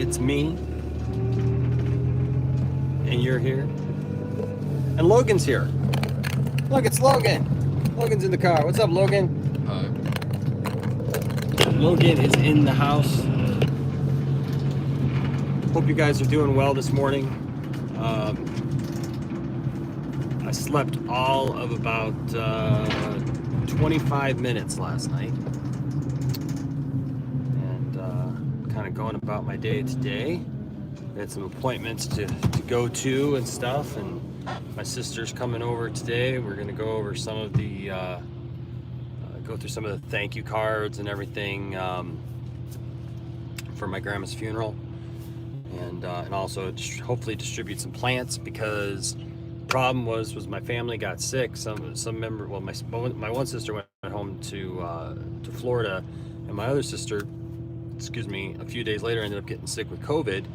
it's me, and you're here, and Logan's here. Look, it's Logan. Logan's in the car. What's up, Logan? Hi. Logan is in the house. Hope you guys are doing well this morning. I slept all of about 25 minutes last night. Kind of going about my day today. I had some appointments to go to and stuff, and my sister's coming over today. We're going to go over some of the go through some of the thank you cards and everything for my grandma's funeral, and also hopefully distribute some plants, because the problem was my family got sick. Some member, well, my one sister went home to Florida, and my other sister, a few days later ended up getting sick with COVID.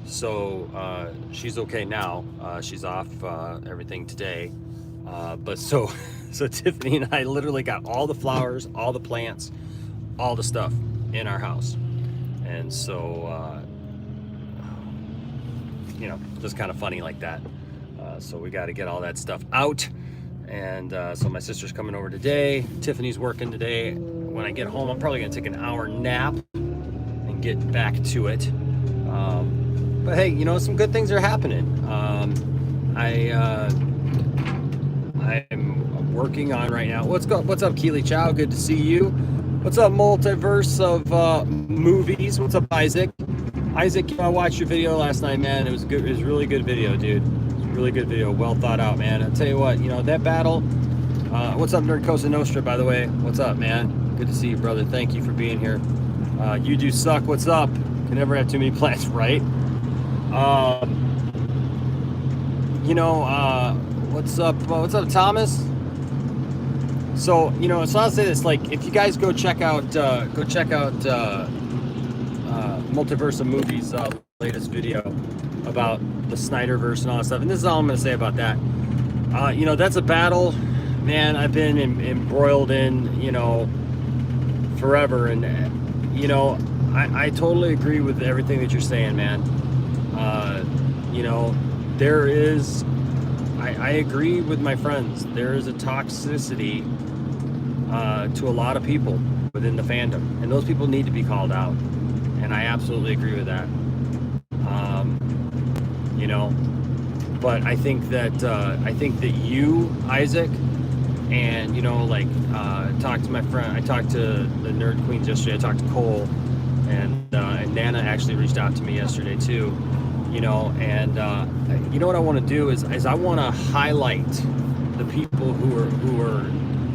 So she's okay now. She's off everything today. But so Tiffany and I literally got all the flowers, all the plants, all the stuff in our house. And so, just kind of funny like that. So we got to get all that stuff out. And so my sister's coming over today. Tiffany's working today. When I get home, I'm probably going to take an hour nap and get back to it. But hey, some good things are happening. I'm working on right now. What's up, Keely Chow? Good to see you. What's up, Multiverse of Movies? What's up, Isaac? Isaac, I watched your video last night, man. It was good. It was a really good video, dude. It was a really good video. Well thought out, man. I'll tell you what, that battle. What's up, Nerd Cosa Nostra, by the way? What's up, man? Good to see you, brother. Thank you for being here. You do suck. What's up? Can never have too many plants, right? What's up, Thomas? So, so I'll say this, like, if you guys go check out Multiverse of Movies' latest video about the Snyderverse and all that stuff, and this is all I'm going to say about that. That's a battle, man, I've been embroiled in, forever, and, I totally agree with everything that you're saying, man. There is, I agree with my friends, there is a toxicity to a lot of people within the fandom, and those people need to be called out, and I absolutely agree with that. But I think that you, Isaac, and talked to my friend, I talked to the Nerd Queens yesterday, I talked to Cole, and Nana actually reached out to me yesterday too. What I want to do is I want to highlight the people who are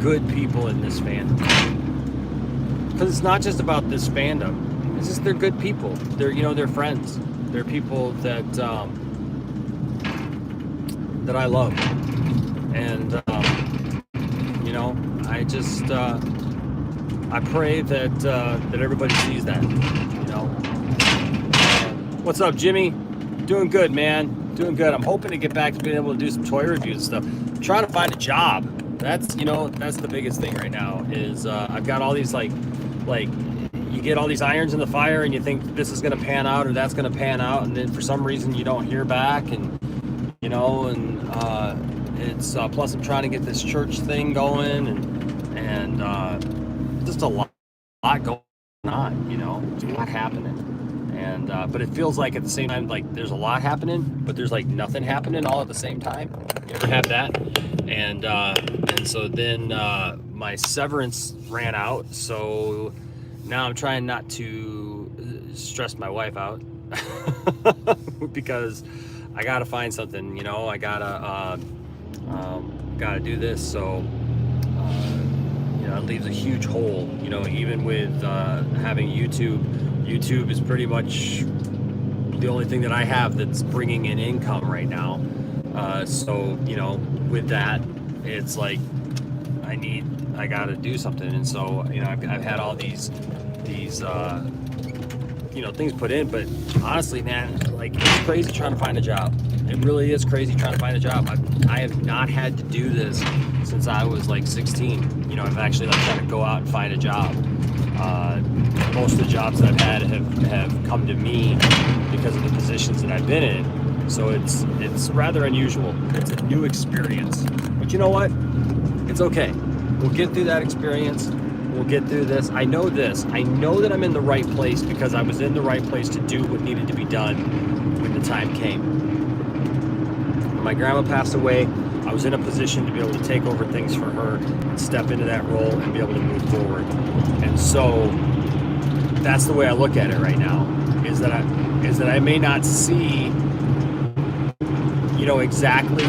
good people in this fandom, because it's not just about this fandom. It's just they're good people. They're friends. They're people that I love, and I pray that everybody sees that. What's up, Jimmy? Doing good, man. Doing good. I'm hoping to get back to being able to do some toy reviews and stuff. I'm trying to find a job. That's the biggest thing right now. Is I've got all these like you get all these irons in the fire, and you think this is going to pan out or that's going to pan out, and then for some reason you don't hear back, and it's plus I'm trying to get this church thing going, and just a lot going on. There's a lot happening. And but it feels like at the same time, like there's a lot happening, but there's like nothing happening all at the same time. You ever have that? And so then my severance ran out, so now I'm trying not to stress my wife out because I gotta find something. I gotta do this. So it leaves a huge hole. Even with having YouTube. YouTube is pretty much the only thing that I have that's bringing in income right now. So with that, it's like I gotta do something. And so I've had all these things put in, but honestly, man, like, it's crazy trying to find a job. It really is crazy trying to find a job. I have not had to do this since I was like 16. I've actually tried to go out and find a job. Most of the jobs that I've had have come to me because of the positions that I've been in. So it's rather unusual. It's a new experience. But you know what? It's okay. We'll get through that experience. We'll get through this. I know this. I know that I'm in the right place because I was in the right place to do what needed to be done when the time came. When my grandma passed away, I was in a position to be able to take over things for her and step into that role and be able to move forward. And so that's the way I look at it right now, is that I may not see, exactly,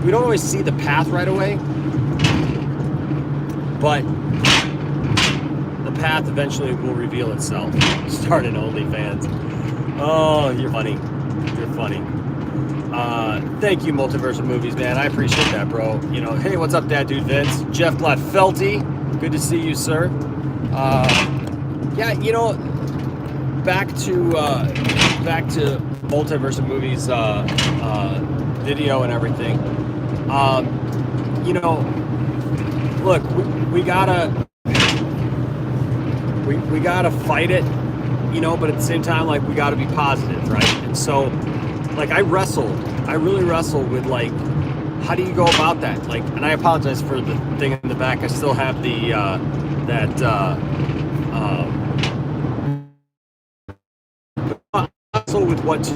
we don't always see the path right away, but the path eventually will reveal itself. Start an OnlyFans. Oh, you're funny. You're funny. Thank you, Multiverse of Movies, man. I appreciate that, bro. Hey, what's up, Dad Dude Vince? Jeff Gladfelty. Good to see you, sir. Back to Multiverse of Movies video and everything. Look, we gotta fight it, but at the same time, like, we gotta be positive, right? And so, like, I really wrestle with, like, how do you go about that? Like, and I apologize for the thing in the back. I still have the wrestle with what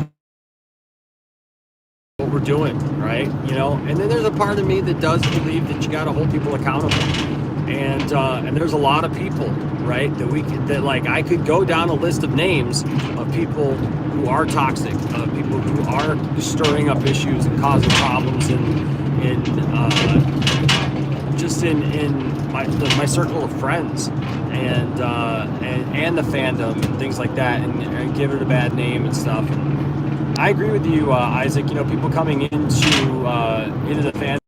we're doing, right? And then there's a part of me that does believe that you got to hold people accountable, and there's a lot of people, right, that I could go down a list of names of people who are toxic, people who are stirring up issues and causing problems in my circle of friends and the fandom and things like that, and give it a bad name and stuff. And I agree with you, Isaac. People coming into the fandom,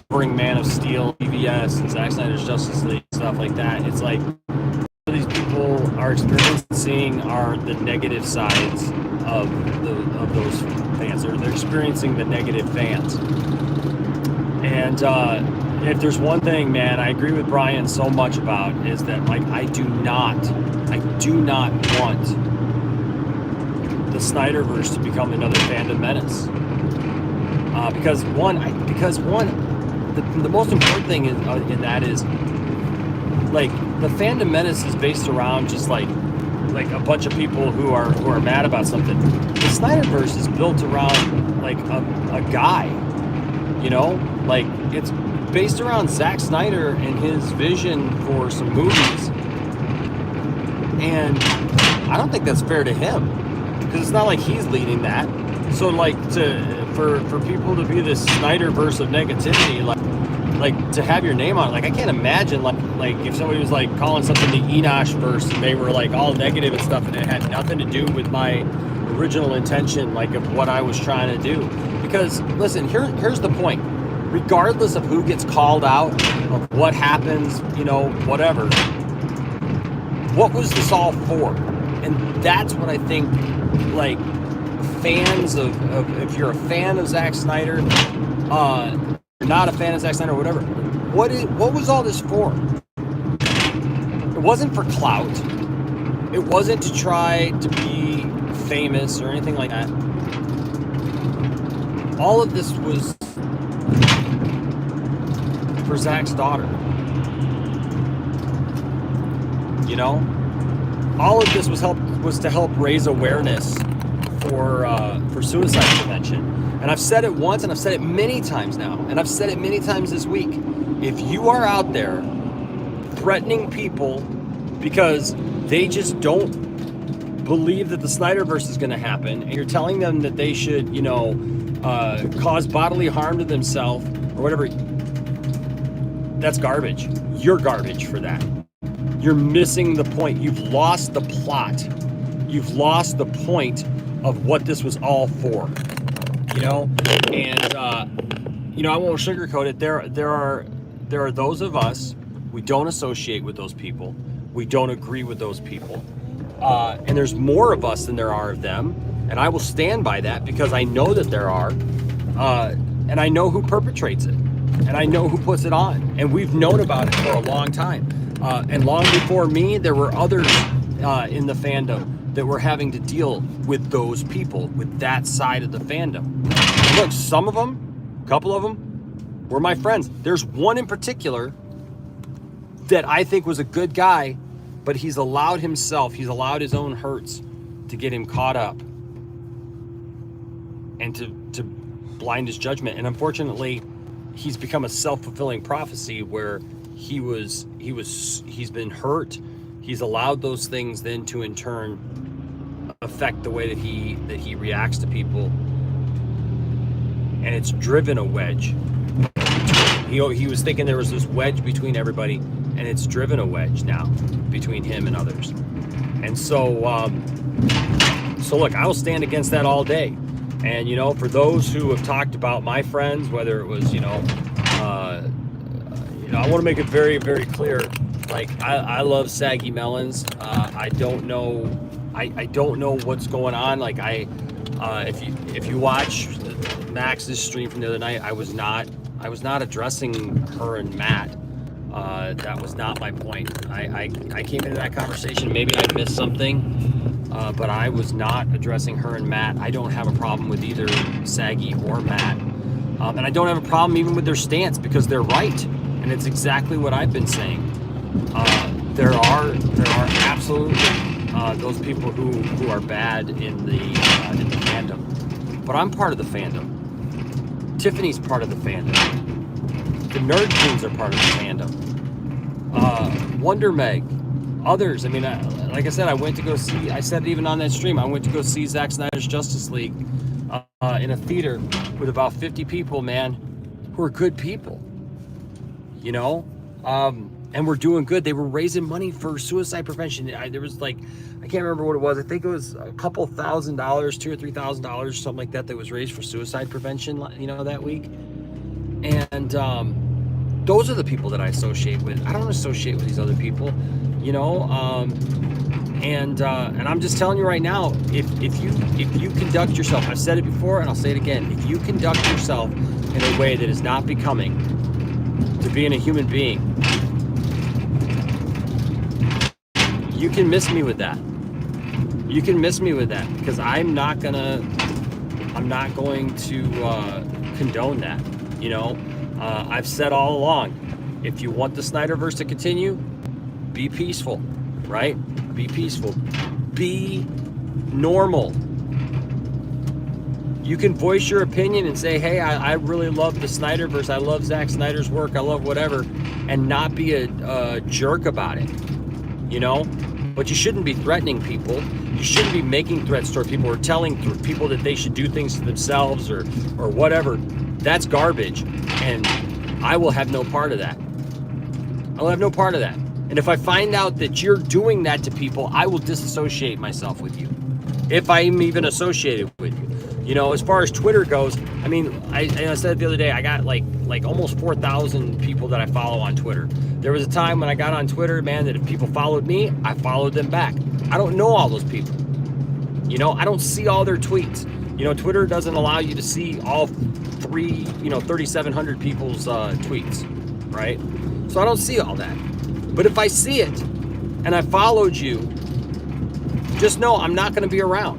bring Man of Steel, BVS, and Zack Snyder's Justice League, stuff like that. It's like these people are experiencing are the negative sides of those fans. They're experiencing the negative fans. And if there's one thing, man, I agree with Brian so much about, is that, like, I do not want the Snyderverse to become another fandom menace. Because the most important thing in that is, like, the fandom menace is based around just like a bunch of people who are mad about something. The Snyderverse is built around, like, a guy, like, it's based around Zack Snyder and his vision for some movies. And I don't think that's fair to him, because it's not like he's leading that. So, like, for people to be this Snyderverse of negativity, like to have your name on it, like, I can't imagine like if somebody was like calling something the Enosh verse and they were like all negative and stuff, and it had nothing to do with my original intention, like, of what I was trying to do. Because listen, here's the point. Regardless of who gets called out, of what happens, whatever, what was this all for? And that's what I think, like, fans of if you're a fan of Zack Snyder, not a fan of Zack Snyder, whatever, what was all this for? It wasn't for clout. It wasn't to try to be famous or anything like that. All of this was for Zack's daughter. All of this was to help raise awareness for suicide prevention. And I've said it once, and I've said it many times now, and I've said it many times this week. If you are out there threatening people because they just don't believe that the Snyderverse is going to happen, and you're telling them that they should, cause bodily harm to themselves or whatever, that's garbage. You're garbage for that. You're missing the point. You've lost the plot. You've lost the point of what this was all for. And I won't sugarcoat it. There are those of us, we don't associate with those people. We don't agree with those people. And there's more of us than there are of them. And I will stand by that, because I know that there are. And I know who perpetrates it. And I know who puts it on. And we've known about it for a long time. And long before me, there were others in the fandom that were having to deal with those people, with that side of the fandom. And look, some of them, a couple of them, were my friends. There's one in particular that I think was a good guy, but he's allowed his own hurts to get him caught up and to blind his judgment. And unfortunately, he's become a self-fulfilling prophecy where he's been hurt. He's allowed those things then to in turn affect the way that he reacts to people, and it's driven a wedge. He was thinking there was this wedge between everybody, and it's driven a wedge now between him and others. And so look, I will stand against that all day. And for those who have talked about my friends, whether it was I want to make it very, very clear. Like, I love Saggy Melons. I don't know what's going on. Like, if you watch Max's stream from the other night, I was not addressing her and Matt. That was not my point. I came into that conversation. Maybe I missed something, but I was not addressing her and Matt. I don't have a problem with either Saggy or Matt, and I don't have a problem even with their stance, because they're right, and it's exactly what I've been saying. There are absolutely those people who are bad in the fandom, but I'm part of the fandom. Tiffany's part of the fandom. The Nerd Queens are part of the fandom. Wonder Meg, others. I mean, like I said, I said it even on that stream, I went to go see Zack Snyder's Justice League in a theater with about 50 people, man, who are good people. And we're doing good. They were raising money for suicide prevention. There was I can't remember what it was. I think it was a couple $1,000, $2,000 or $3,000, something like that was raised for suicide prevention, that week. And those are the people that I associate with. I don't associate with these other people, and I'm just telling you right now, if you conduct yourself, I've said it before and I'll say it again, if you conduct yourself in a way that is not becoming to being a human being, you can miss me with that. You can miss me with that, because I'm not going to condone that. I've said all along, if you want the Snyderverse to continue, be peaceful, right? Be peaceful. Be normal. You can voice your opinion and say, hey, I really love the Snyderverse. I love Zack Snyder's work. I love whatever. And not be a jerk about it, But you shouldn't be threatening people. You shouldn't be making threats toward people or telling people that they should do things to themselves or whatever. That's garbage. And I will have no part of that. I'll have no part of that. And if I find out that you're doing that to people, I will disassociate myself with you, if I'm even associated with you. As far as Twitter goes, I mean, I said the other day, I got like almost 4,000 people that I follow on Twitter. There was a time when I got on Twitter, man, that if people followed me, I followed them back. I don't know all those people. I don't see all their tweets. Twitter doesn't allow you to see all 3,700 people's tweets, right? So I don't see all that. But if I see it and I followed you, just know I'm not going to be around,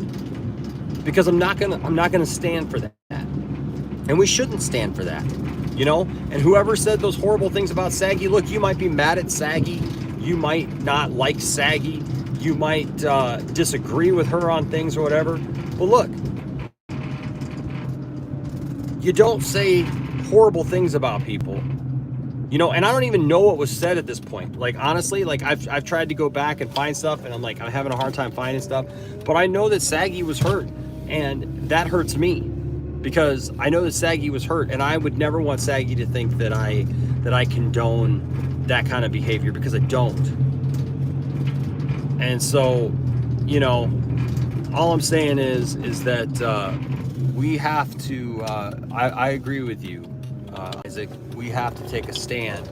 because I'm not going to stand for that. And we shouldn't stand for that. And whoever said those horrible things about Saggy, look, you might be mad at Saggy. You might not like Saggy. You might disagree with her on things or whatever. But look, you don't say horrible things about people, and I don't even know what was said at this point. Like, honestly, I've tried to go back and find stuff, and I'm having a hard time finding stuff. But I know that Saggy was hurt, and that hurts me, because I know that Saggy was hurt, and I would never want Saggy to think that I condone that kind of behavior, because I don't. And so, all I'm saying is that we have to, I agree with you, is that we have to take a stand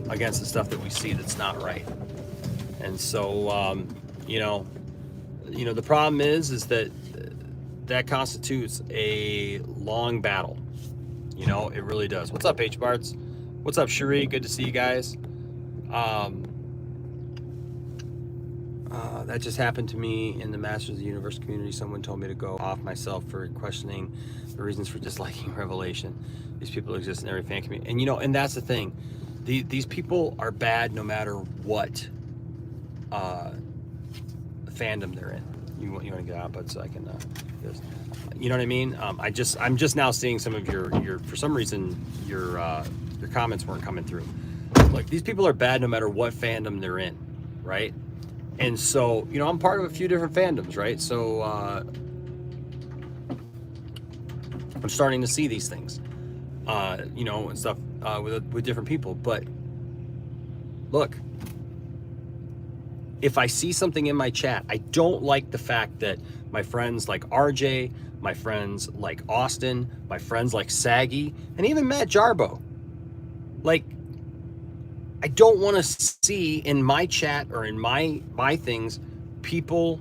against the stuff that we see that's not right. And so, the problem is that constitutes a long battle. It really does. What's up, H-Barts? What's up, Cherie? Good to see you guys. That just happened to me in the Masters of the Universe community. Someone told me to go off myself for questioning the reasons for disliking Revelation. These people exist in every fan community. And, and that's the thing. These people are bad no matter what fandom they're in. You want to get out, but so I can, you know what I mean? I'm just now seeing some of your for some reason, your comments weren't coming through. Like, these people are bad no matter what fandom they're in, right? And so, I'm part of a few different fandoms, right? So I'm starting to see these things, and stuff with different people. But look, if I see something in my chat, I don't like the fact that my friends like RJ, my friends like Austin, my friends like Saggy, and even Matt Jarbo, like, I don't want to see in my chat or in my things people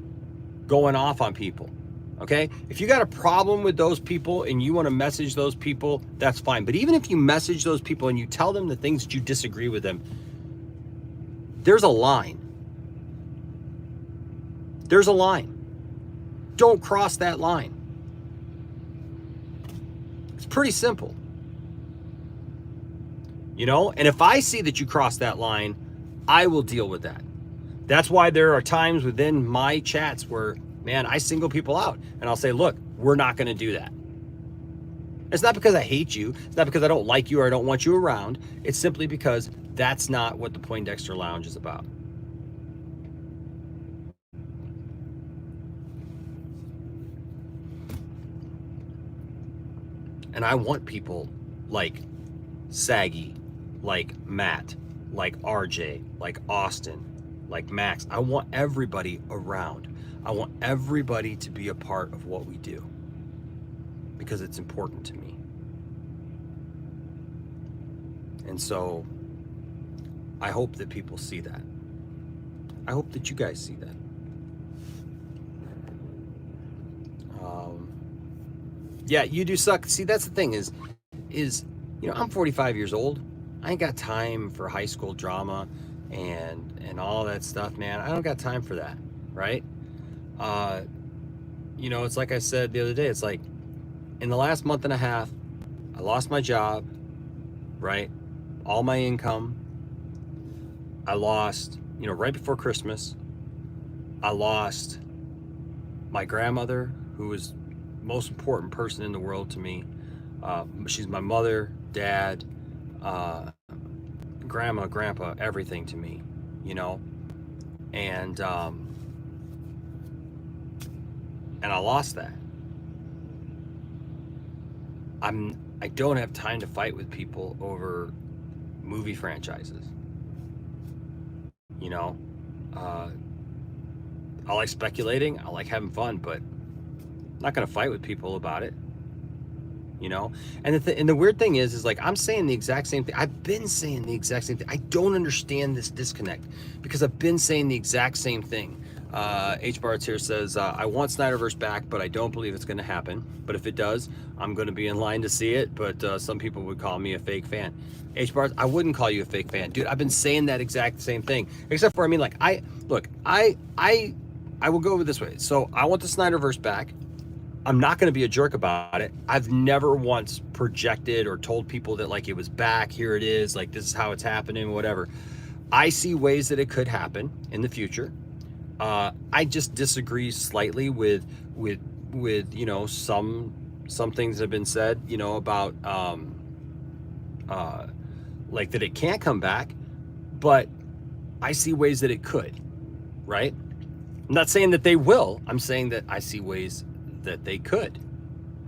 going off on people. Okay? If you got a problem with those people and you want to message those people, that's fine. But even if you message those people and you tell them the things that you disagree with them, there's a line. There's a line. Don't cross that line. It's pretty simple. And if I see that you cross that line, I will deal with that. That's why there are times within my chats where, man, I single people out and I'll say, look, we're not going to do that. It's not because I hate you. It's not because I don't like you or I don't want you around. It's simply because that's not what the Poindexter Lounge is about. And I want people like Saggy, like Matt, like RJ, like Austin, like Max. I want everybody around. I want everybody to be a part of what we do because it's important to me. And so I hope that people see that. I hope that you guys see that. Yeah, you do suck. See, that's the thing is, I'm 45 years old. I ain't got time for high school drama and all that stuff, man. I don't got time for that, right? It's like I said the other day, it's like in the last month and a half, I lost my job, right? All my income. I lost, right before Christmas, I lost my grandmother, who was the most important person in the world to me. She's my mother, dad, grandma, grandpa, everything to me, and I lost that. I don't have time to fight with people over movie franchises. I like speculating, I like having fun, but I'm not gonna fight with people about it. And the weird thing is like, I'm saying the exact same thing. I've been saying the exact same thing. I don't understand this disconnect because I've been saying the exact same thing. H. Bartz here says, I want Snyderverse back, but I don't believe it's going to happen. But if it does, I'm going to be in line to see it. But some people would call me a fake fan. H. Bartz, I wouldn't call you a fake fan, dude. I've been saying that exact same thing, except for, I will go over this way. So I want the Snyderverse back. I'm not going to be a jerk about it. I've never once projected or told people that like it was back, here it is, like this is how it's happening, whatever. I see ways that it could happen in the future. I just disagree slightly with some things that have been said, about like that it can't come back, but I see ways that it could, right? I'm not saying that they will. I'm saying that I see ways that they could.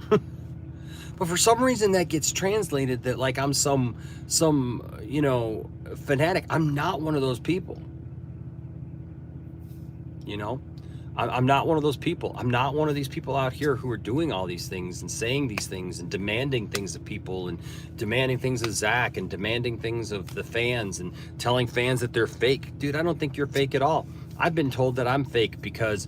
But for some reason that gets translated that like I'm some fanatic. I'm not one of those people. I'm not one of those people. I'm not one of these people out here who are doing all these things and saying these things and demanding things of people and demanding things of Zach and demanding things of the fans and telling fans that they're fake. Dude, I don't think you're fake at all. I've been told that I'm fake because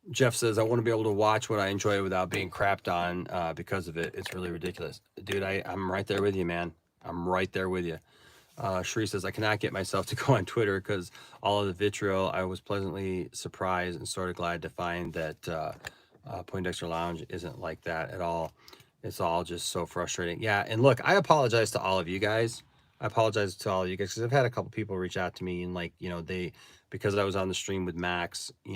Jeff says, I want to be able to watch what I enjoy without being crapped on because of it. It's really ridiculous. Dude, I'm right there with you, man. I'm right there with you. Sheree says, I cannot get myself to go on Twitter because all of the vitriol. I was pleasantly surprised and sort of glad to find that Poindexter Lounge isn't like that at all. It's all just so frustrating. Yeah, and look, I apologize to all of you guys. I apologize to all of you guys because I've had a couple people reach out to me and like, they because I was on the stream with Max, they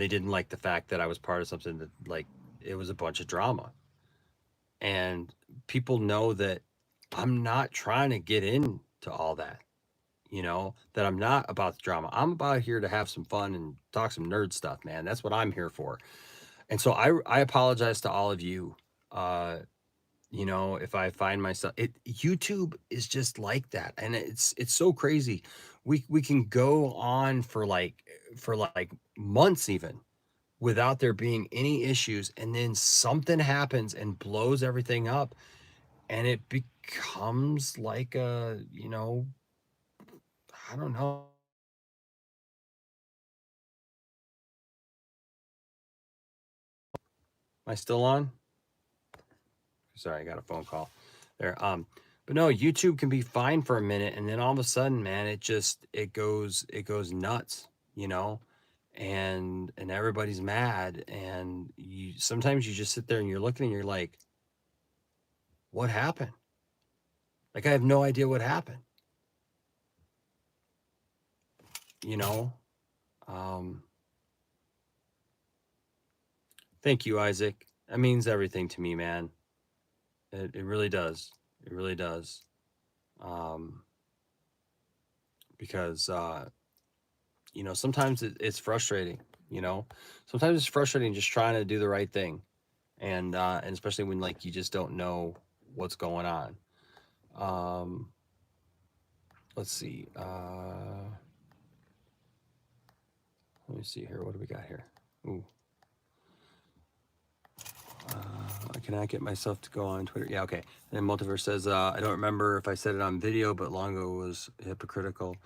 didn't like the fact that I was part of something that like it was a bunch of drama. And people know that I'm not trying to get into all that, that I'm not about the drama. I'm about here to have some fun and talk some nerd stuff, man. That's what I'm here for. And so I apologize to all of you. Uh, if I find myself YouTube is just like that. And it's so crazy. We can go on for like months even without there being any issues, and then something happens and blows everything up, and it becomes like I don't know. Am I still on? Sorry, I got a phone call there. But no, YouTube can be fine for a minute, and then all of a sudden, man, it goes nuts, and everybody's mad, and you sometimes you just sit there and you're looking and you're like, what happened? Like I have no idea what happened. You know. Um, Thank you, Isaac. That means everything to me, man. It really does. It really does. Um, because sometimes it's frustrating. You know, sometimes it's frustrating just trying to do the right thing, and especially when like you just don't know what's going on. Um, let's see. Let me see here. What do we got here? Ooh. I cannot get myself to go on Twitter. Yeah, okay. And then Multiverse says, I don't remember if I said it on video, but Longo was hypocritical.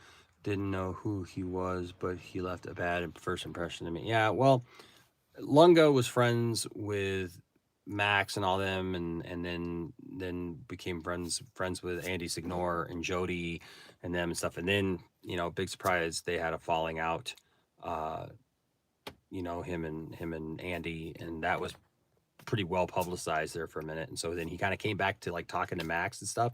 Didn't know who he was, but he left a bad first impression to me. Yeah, well, Lungo was friends with Max and all them, and then became friends with Andy Signor and Jody and them and stuff. And then big surprise, they had a falling out. Uh, him and Andy, and that was pretty well publicized there for a minute. And so then he kind of came back to like talking to Max and stuff,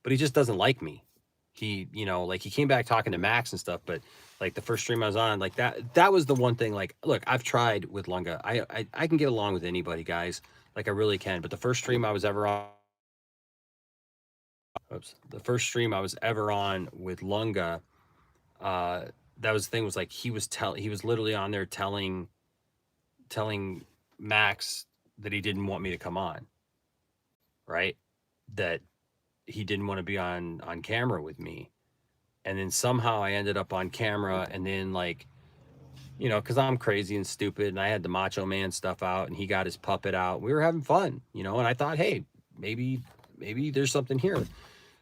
but he just doesn't like me. He, like he came back talking to Max and stuff, but like the first stream I was on, like that was the one thing. Like, look, I've tried with Lunga. I can get along with anybody, guys. Like I really can. But the first stream I was ever on, the first stream I was ever on with Lunga, uh, that was the thing was like he was literally on there telling Max that he didn't want me to come on, right? That he didn't want to be on camera with me. And then somehow I ended up on camera, and then like, because I'm crazy and stupid, and I had the Macho Man stuff out, and he got his puppet out. We were having fun, and I thought, hey, maybe there's something here.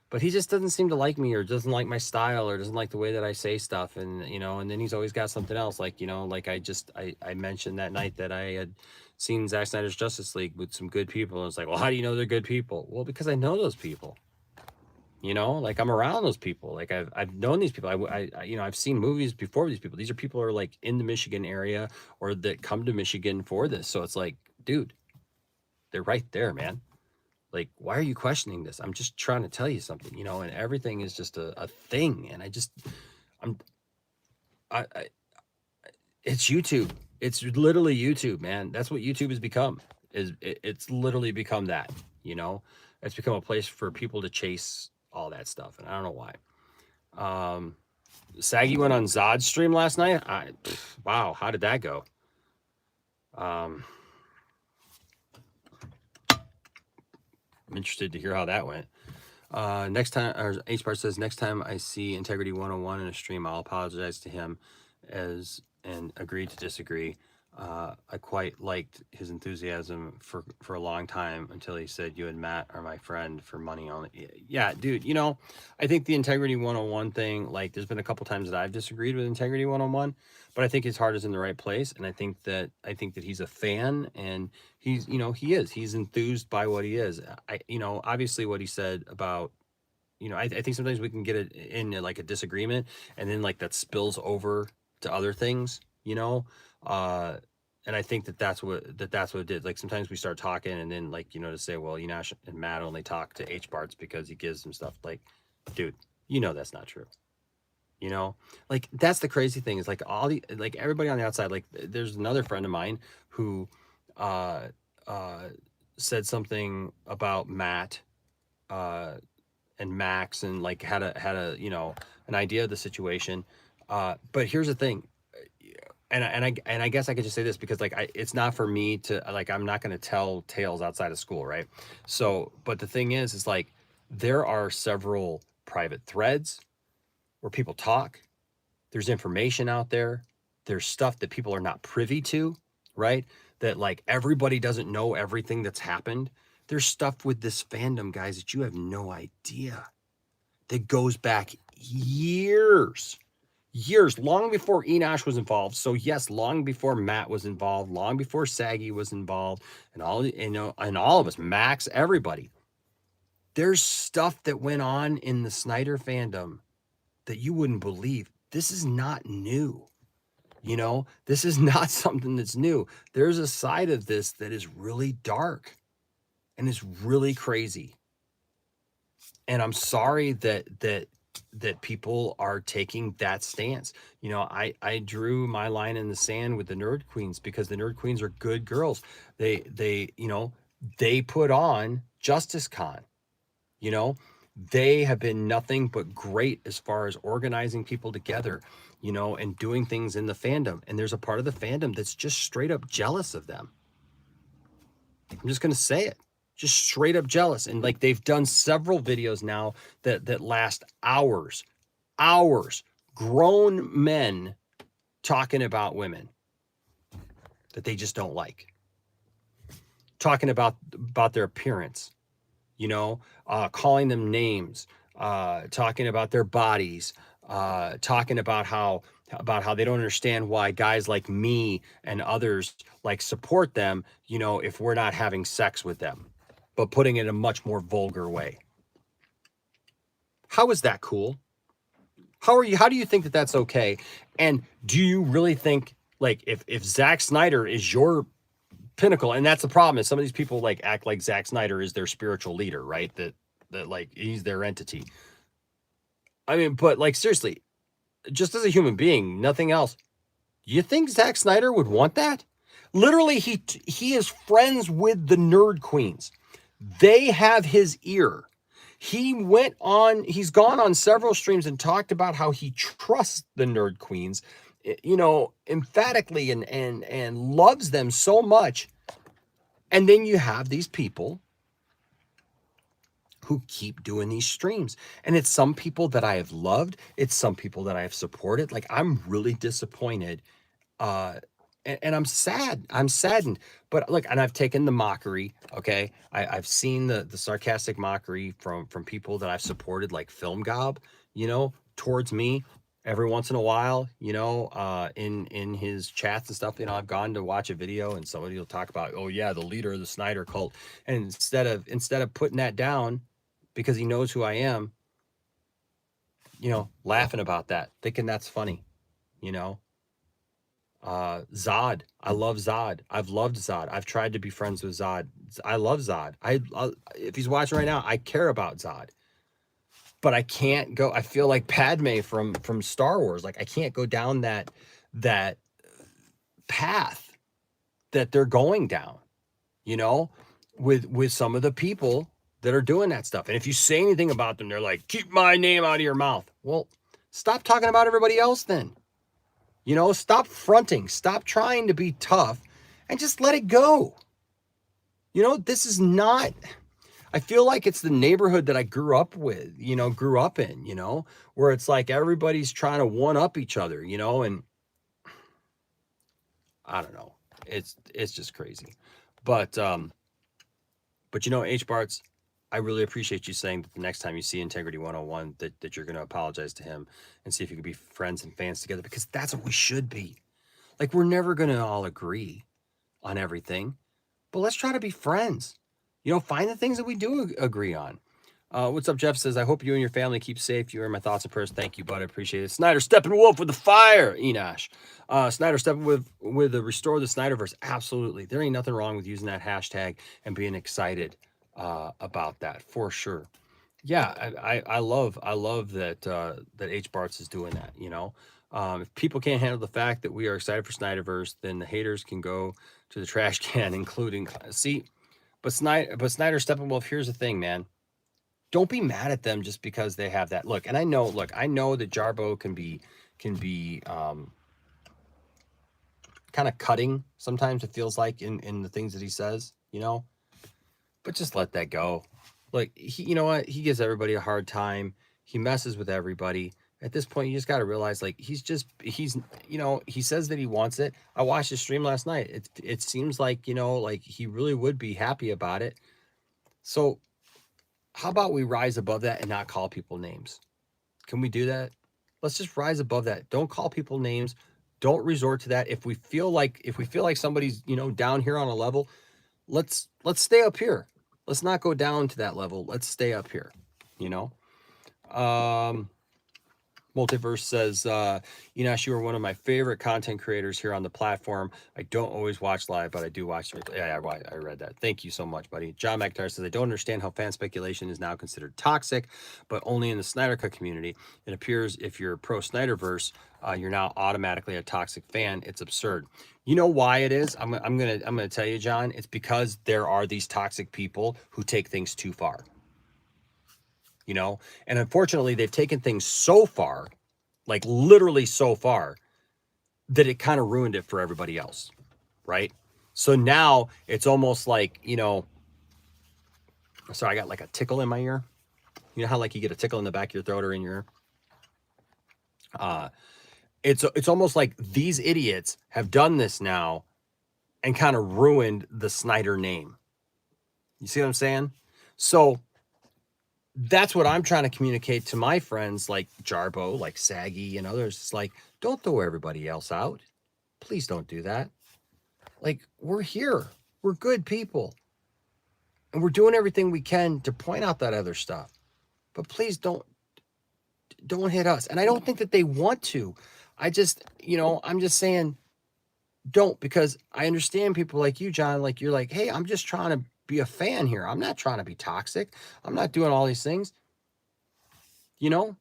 But he just doesn't seem to like me, or doesn't like my style, or doesn't like the way that I say stuff. And then he's always got something else. Like, like I mentioned that night that I had seen Zack Snyder's Justice League with some good people. And it's like, well, how do you know they're good people? Well, because I know those people. Like I'm around those people. Like I've known these people. I've seen movies before these people. These are people who are like in the Michigan area or that come to Michigan for this. So it's like, dude, they're right there, man. Like, why are you questioning this? I'm just trying to tell you something, and everything is just a thing. And I'm, I, it's YouTube. It's literally YouTube, man. That's what YouTube has become. It's literally become that, it's become a place for people to chase all that stuff. And I don't know why. Saggy went on Zod's stream last night. Wow, how did that go? I'm interested to hear how that went. Next time, or H Bar says, next time I see Integrity 101 in a stream, I'll apologize to him and agree to disagree. I quite liked his enthusiasm for a long time until he said, "You and Matt are my friend for money only." Yeah, dude. I think the Integrity 101 thing. Like, there's been a couple times that I've disagreed with Integrity 101, but I think his heart is in the right place, and I think that he's a fan, and he's enthused by what he is. Obviously what he said about. I think sometimes we can get it in like a disagreement, and then like that spills over to other things. Uh, and I think that's what it did. Like sometimes we start talking, and then like to say, well, and Matt only talk to H Barts because he gives them stuff. Like, dude, that's not true. Like that's the crazy thing is like everybody on the outside. Like there's another friend of mine who uh uh said something about Matt uh and Max, and like had a an idea of the situation. But here's the thing, and I guess I could just say this because like it's not for me to like, I'm not going to tell tales outside of school, right? So, but the thing is like there are several private threads where people talk. There's information out there. There's stuff that people are not privy to, right? That like everybody doesn't know everything that's happened. There's stuff with this fandom, guys, that you have no idea, that goes back years, long before Enosh was involved. So yes, long before Matt was involved, long before Saggy was involved, and all of us, Max, everybody. There's stuff that went on in the Snyder fandom that you wouldn't believe. This is not new. This is not something that's new. There's a side of this that is really dark and is really crazy. And I'm sorry that people are taking that stance. I drew my line in the sand with the Nerd Queens because the Nerd Queens are good girls. They put on Justice Con. You know, they have been nothing but great as far as organizing people together, and doing things in the fandom. And there's a part of the fandom that's just straight up jealous of them. I'm just going to say it. Just straight up jealous. And like they've done several videos now that last hours, grown men talking about women that they just don't like, talking about their appearance, calling them names, talking about their bodies, talking about how they don't understand why guys like me and others like support them, if we're not having sex with them, but putting it in a much more vulgar way. How is that cool? How do you think that that's okay? And do you really think like if Zack Snyder is your pinnacle, and that's the problem, is some of these people like act like Zack Snyder is their spiritual leader, right? That like he's their entity. I mean, but like seriously, just as a human being, nothing else. You think Zack Snyder would want that? Literally, he is friends with the Nerd Queens. They have his ear. He's gone on several streams and talked about how he trusts the Nerd Queens, emphatically, and loves them so much. And then you have these people who keep doing these streams. And it's some people that I have loved. It's some people that I have supported. Like, I'm really disappointed. And I'm sad. I'm saddened. But look, and I've taken the mockery. Okay. I've seen the sarcastic mockery from people that I've supported, like Film Gob, towards me every once in a while, in his chats and stuff. I've gone to watch a video and somebody will talk about, oh yeah, the leader of the Snyder cult. And instead of putting that down because he knows who I am, laughing about that, thinking that's funny, Zod. I love Zod. I've loved Zod. I've tried to be friends with Zod. I love Zod. If he's watching right now, I care about Zod. But I can't go. I feel like Padme from Star Wars. Like I can't go down that path that they're going down, with some of the people that are doing that stuff. And if you say anything about them, they're like, keep my name out of your mouth. Well, stop talking about everybody else then. Stop fronting, stop trying to be tough, and just let it go. This is not, I feel like it's the neighborhood that I grew up in, where it's like everybody's trying to one up each other, and I don't know. It's just crazy. But H Barts, I really appreciate you saying that the next time you see Integrity 101 that you're going to apologize to him and see if you can be friends and fans together, because that's what we should be. Like, we're never going to all agree on everything, but let's try to be friends. Find the things that we do agree on. What's up, Jeff says, I hope you and your family keep safe. You are my thoughts and prayers. Thank you, bud. I appreciate it. Snyder Steppenwolf with the fire, Enosh. Snyder Steppenwolf with the Restore the Snyderverse. Absolutely. There ain't nothing wrong with using that hashtag and being excited about that, for sure. Yeah, I love that that H Barts is doing that. If people can't handle the fact that we are excited for Snyderverse, then the haters can go to the trash can, including Snyder Steppenwolf. Here's the thing, man. Don't be mad at them just because they have that look. And I know that Jarbo can be kind of cutting sometimes. It feels like in the things that he says, but just let that go. Look, you know what? He gives everybody a hard time. He messes with everybody. At this point, you just got to realize, like, he says that he wants it. I watched his stream last night. It seems like, like he really would be happy about it. So how about we rise above that and not call people names? Can we do that? Let's just rise above that. Don't call people names. Don't resort to that. If we feel like somebody's, down here on a level, let's stay up here. Let's not go down to that level. Let's stay up here, Multiverse says, Enosh, you are one of my favorite content creators here on the platform. I don't always watch live, but I do watch. Yeah, I read that. Thank you so much, buddy. John McIntyre says, I don't understand how fan speculation is now considered toxic, but only in the Snyder Cut community. It appears if you're pro Snyderverse, you're now automatically a toxic fan. It's absurd. You know why it is? I'm gonna tell you, John. It's because there are these toxic people who take things too far. And unfortunately, they've taken things so far, like literally so far, that it kind of ruined it for everybody else, right? So now it's almost like, sorry, I got like a tickle in my ear. You know how like you get a tickle in the back of your throat or in your ear? It's almost like these idiots have done this now and kind of ruined the Snyder name. You see what I'm saying? So that's what I'm trying to communicate to my friends like Jarbo, like Saggy and others. It's like, don't throw everybody else out. Please don't do that. Like, we're here. We're good people. And we're doing everything we can to point out that other stuff. But please don't hit us. And I don't think that they want to. I just, I'm just saying don't, because I understand people like you, John, like you're like, hey, I'm just trying to be a fan here. I'm not trying to be toxic. I'm not doing all these things. I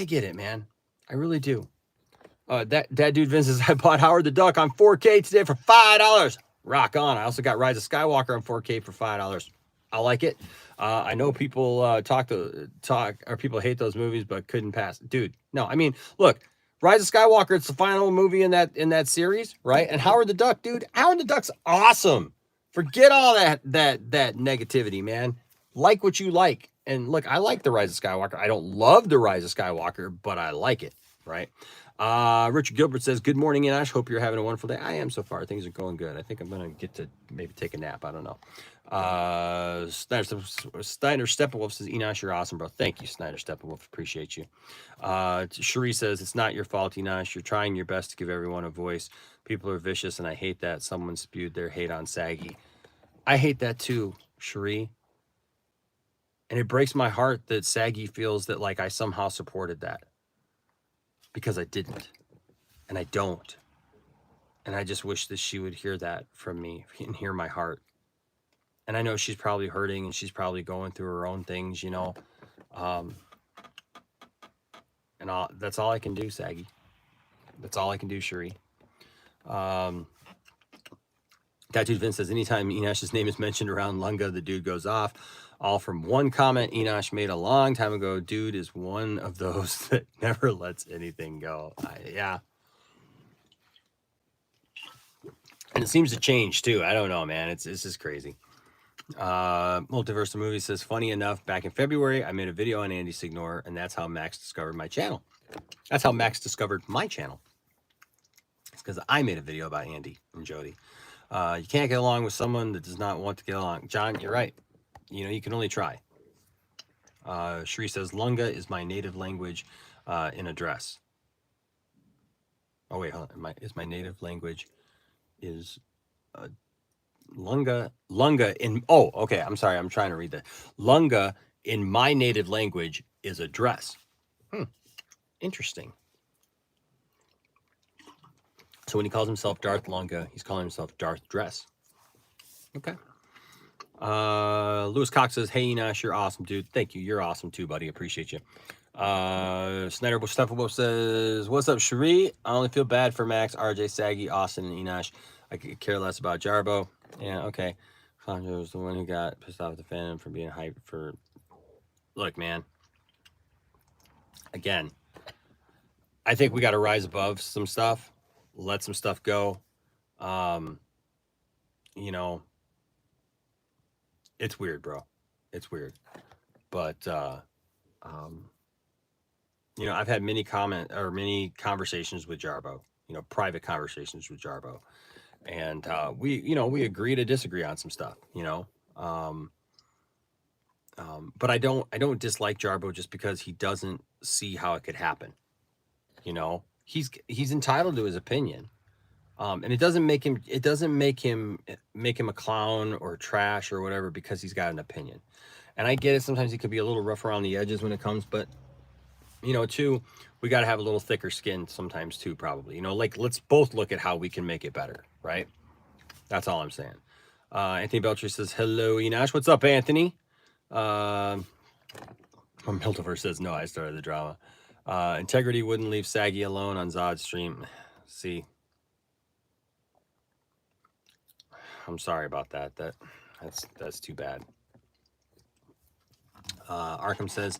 get it, man. I really do. That dude Vince says, I bought Howard the Duck on 4K today for $5. Rock on. I also got Rise of Skywalker on 4K for $5. I like it. I know people people hate those movies, but couldn't pass. Dude, no. I mean, look, Rise of Skywalker, it's the final movie in that series, right? And Howard the Duck, dude, Howard the Duck's awesome. Forget all that negativity, man. Like what you like. And look, I like the Rise of Skywalker. I don't love the Rise of Skywalker, but I like it, right? Richard Gilbert says, good morning, Enosh. Hope you're having a wonderful day. I am so far. Things are going good. I think I'm going to get to maybe take a nap. I don't know. Snyder Steppenwolf says, Enosh, you're awesome, bro. Thank you, Snyder Steppenwolf. Appreciate you. Cherie says, it's not your fault, Enosh. You're trying your best to give everyone a voice. People are vicious, and I hate that someone spewed their hate on Saggy. I hate that too, Cherie. And it breaks my heart that Saggy feels that like I somehow supported that. Because I didn't. And I don't. And I just wish that she would hear that from me and hear my heart. And I know she's probably hurting and she's probably going through her own things, And that's all I can do, Saggy. That's all I can do, Cherie. Tattooed Vince says, anytime Enosh's name is mentioned around Lunga, the dude goes off. All from one comment Enosh made a long time ago. Dude is one of those that never lets anything go. Yeah. And it seems to change too. I don't know, man. It's just crazy. Multiverse of Movie says, funny enough, back in February, I made a video on Andy Signor, and that's how Max discovered my channel. That's how Max discovered my channel. It's because I made a video about Andy and Jody. You can't get along with someone that does not want to get along. John, you're right. You know, you can only try. Sheree says, Lunga is my native language in a dress. Oh, wait, hold on. Is my native language is Lunga in, oh, okay, I'm sorry, I'm trying to read that. Lunga in my native language is a dress. Interesting. So when he calls himself Darth Lunga, he's calling himself Darth Dress. Okay. Lewis Cox says, hey, Enosh, you're awesome, dude. Thank you. You're awesome too, buddy. Appreciate you. Snyder Steffenwolf says, what's up, Cherie? I only feel bad for Max, RJ, Saggy, Austin, and Enosh. I could care less about Jarbo. Yeah, okay. Conjo was the one who got pissed off at the fandom for being hyped for... Look, man. Again, I think we got to rise above some stuff. Let some stuff go. You know, it's weird, bro. It's weird. But, you know, I've had many conversations with Jarbo, you know, private conversations with Jarbo. And we agree to disagree on some stuff, you know. But I don't dislike Jarbo just because he doesn't see how it could happen. You know, he's entitled to his opinion. And it doesn't make him a clown or trash or whatever because he's got an opinion. And I get it. Sometimes he could be a little rough around the edges when it comes, but you know, too, we got to have a little thicker skin sometimes too, probably, you know, like let's both look at how we can make it better. Right. That's all I'm saying. Anthony Belcher says, hello, Enosh. What's up, Anthony? Miltiver says, no, I started the drama. Integrity wouldn't leave Saggy alone on Zod's stream. See, I'm sorry about that. That's too bad. Arkham says,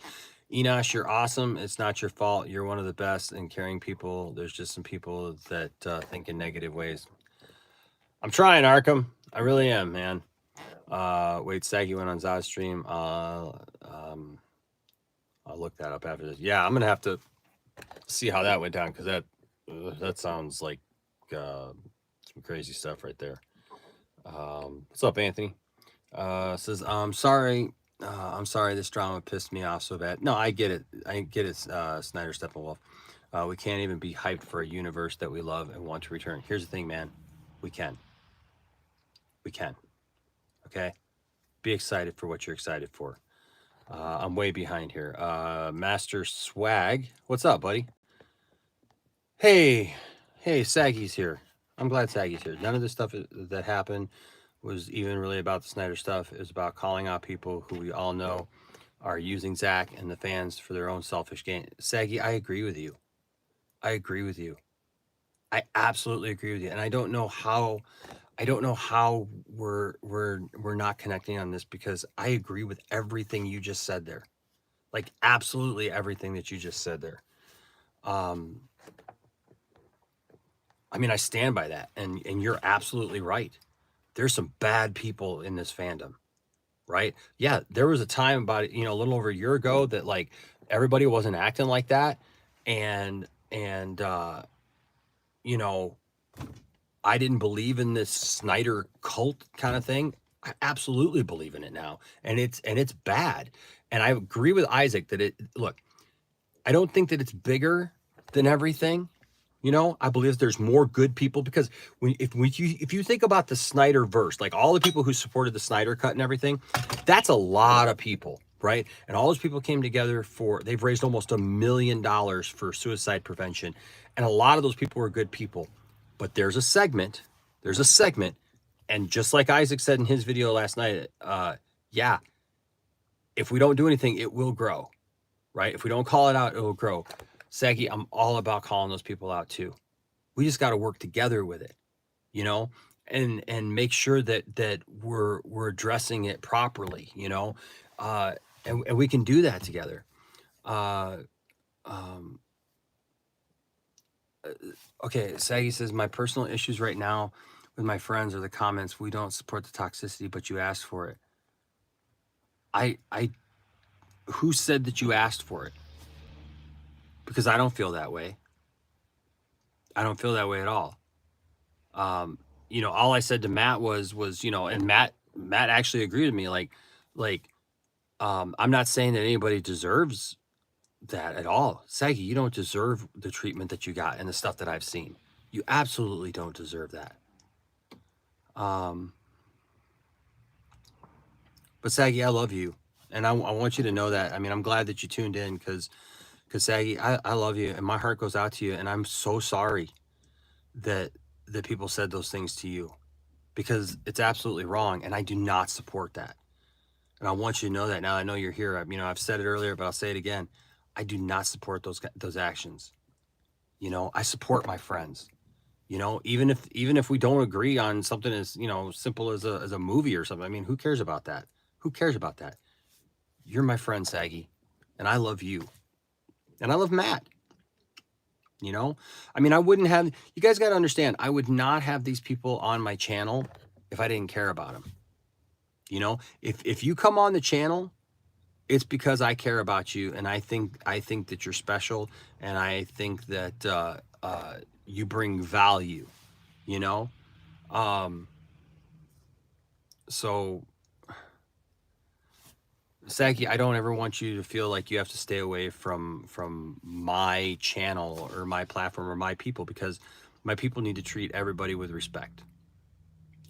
Enosh, you're awesome. It's not your fault. You're one of the best in caring people. There's just some people that think in negative ways. I'm trying, Arkham. I really am, man. Wait, Saggy went on Zod's stream. I'll look that up after this. Yeah, I'm gonna have to see how that went down because that sounds like some crazy stuff right there. What's up, Anthony? Says, I'm sorry. This drama pissed me off so bad. No, I get it. Snyder Steppenwolf. We can't even be hyped for a universe that we love and want to return. Here's the thing, man. We can. Okay? Be excited for what you're excited for. I'm way behind here. Master Swag. What's up, buddy? Hey, Saggy's here. I'm glad Saggy's here. None of the stuff that happened was even really about the Snyder stuff. It was about calling out people who we all know are using Zach and the fans for their own selfish gain. Saggy, I agree with you. I absolutely agree with you. And I don't know how we're not connecting on this because I agree with everything you just said there. Like absolutely everything that you just said there. I mean, I stand by that, and you're absolutely right. There's some bad people in this fandom, right? Yeah, there was a time about a little over a year ago that like everybody wasn't acting like that, and you know, I didn't believe in this Snyder cult kind of thing. I absolutely believe in it now, and it's bad. And I agree with Isaac that I don't think that it's bigger than everything. You know, I believe there's more good people because if you think about the Snyder verse, like all the people who supported the Snyder cut and everything, that's a lot of people, right? And all those people came together they've raised almost $1 million for suicide prevention. And a lot of those people were good people, but there's a segment, and just like Isaac said in his video last night, yeah, if we don't do anything, it will grow, right? If we don't call it out, it will grow. Saggy, I'm all about calling those people out too. We just got to work together with it, you know, and make sure that we're addressing it properly, you know, and we can do that together. Okay, Saggy says, my personal issues right now with my friends are the comments, we don't support the toxicity, but you asked for it. Who said that you asked for it? Because I don't feel that way. I don't feel that way at all. You know, all I said to Matt was, and Matt actually agreed with me. Like, I'm not saying that anybody deserves that at all. Saggy, you don't deserve the treatment that you got and the stuff that I've seen. You absolutely don't deserve that. Um, but Saggy, I love you. And I want you to know that. I mean, I'm glad that you tuned in because Saggy, I love you and my heart goes out to you. And I'm so sorry that people said those things to you because it's absolutely wrong. And I do not support that. And I want you to know that now. I know you're here. I've said it earlier, but I'll say it again. I do not support those actions. I support my friends. Even if we don't agree on something as simple as a movie or something. I mean, who cares about that? Who cares about that? You're my friend, Saggy, and I love you, and I love Matt. I mean, I wouldn't have. You guys got to understand. I would not have these people on my channel if I didn't care about them. If you come on the channel, it's because I care about you, and I think that you're special, and I think that you bring value. You know, so Saki, I don't ever want you to feel like you have to stay away from my channel or my platform or my people because my people need to treat everybody with respect.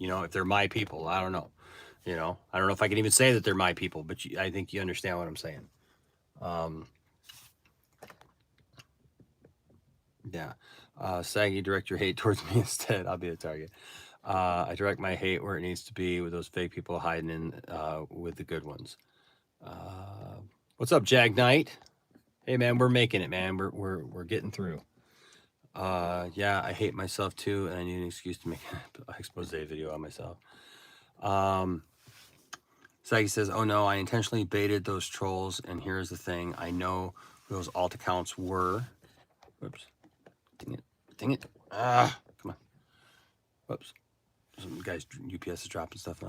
If they're my people, I don't know. I don't know if I can even say that they're my people, but I think you understand what I'm saying. Yeah. Saggy, direct your hate towards me instead. I'll be a target. I direct my hate where it needs to be with those fake people hiding in with the good ones. What's up, Jag Knight? Hey man, we're making it, man. We're getting through. Yeah, I hate myself too, and I need an excuse to make an expose video on myself. Saggy says, "Oh no, I intentionally baited those trolls, and here's the thing: I know who those alt accounts were. Whoops, dang it! Come on. Whoops, some guys UPS is dropping stuff.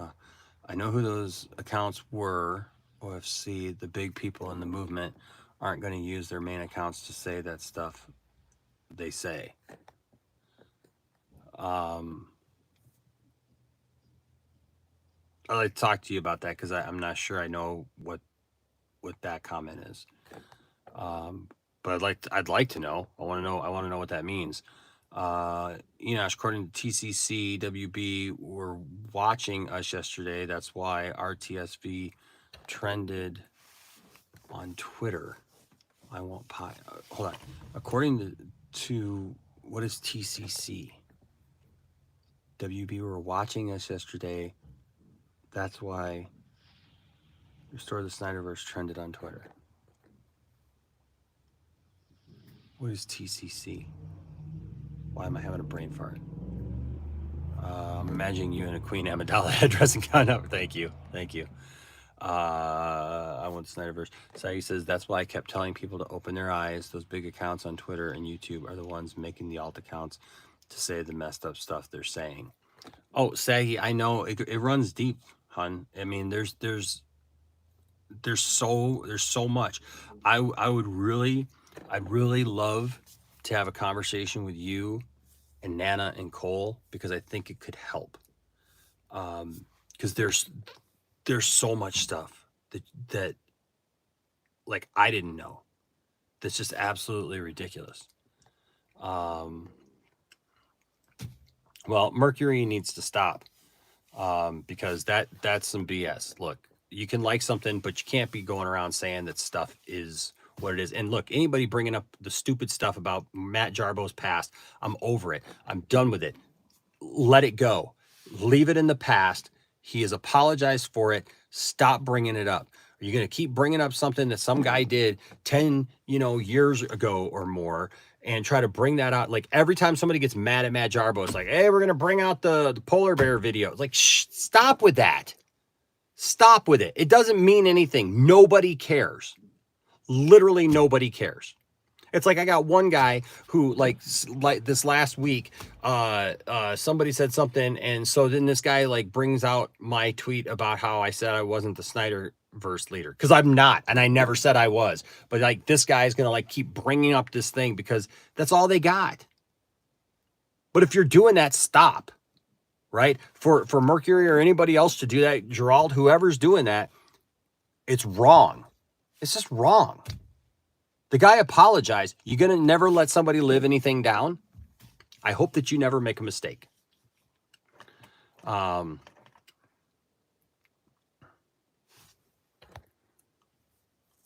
I know who those accounts were. OFC, the big people in the movement, aren't going to use their main accounts to say that stuff they say." I'd like to talk to you about that because I'm not sure I know what that comment is. But I'd like to know. I want to know what that means. Enosh, according to TCC, WB were watching us yesterday. That's why RTSV trended on Twitter. I won't pie. Hold on. According to what is TCC? WB were watching us yesterday. That's why Restore the Snyderverse trended on Twitter. What is TCC? Why am I having a brain fart? I'm imagining you in a Queen Amidala headdress and count up. Thank you. I want the Snyderverse. Saggy says, that's why I kept telling people to open their eyes. Those big accounts on Twitter and YouTube are the ones making the alt accounts to say the messed up stuff they're saying. Oh, Saggy, I know it runs deep, hun. I mean, there's so much. I'd really love to have a conversation with you and Nana and Cole because I think it could help. Because there's so much stuff that like I didn't know. That's just absolutely ridiculous. Well, Mercury needs to stop because that's some BS. Look, you can like something, but you can't be going around saying that stuff is what it is. And look, anybody bringing up the stupid stuff about Matt Jarbo's past, I'm over it. I'm done with it. Let it go. Leave it in the past. He has apologized for it. Stop bringing it up. Are you going to keep bringing up something that some guy did 10, years ago or more and try to bring that out? Like every time somebody gets mad at Matt Jarbo, it's like, hey, we're going to bring out the polar bear video. It's like, stop with that. Stop with it. It doesn't mean anything. Nobody cares. Literally nobody cares. It's like I got one guy who like this last week, somebody said something. And so then this guy like brings out my tweet about how I said I wasn't the Snyderverse leader because I'm not. And I never said I was. But like this guy is going to like keep bringing up this thing because that's all they got. But if you're doing that, stop. Right? For Mercury or anybody else to do that, Gerald, whoever's doing that, it's wrong. It's just wrong. The guy apologized. You gonna never let somebody live anything down? I hope that you never make a mistake. Yeah,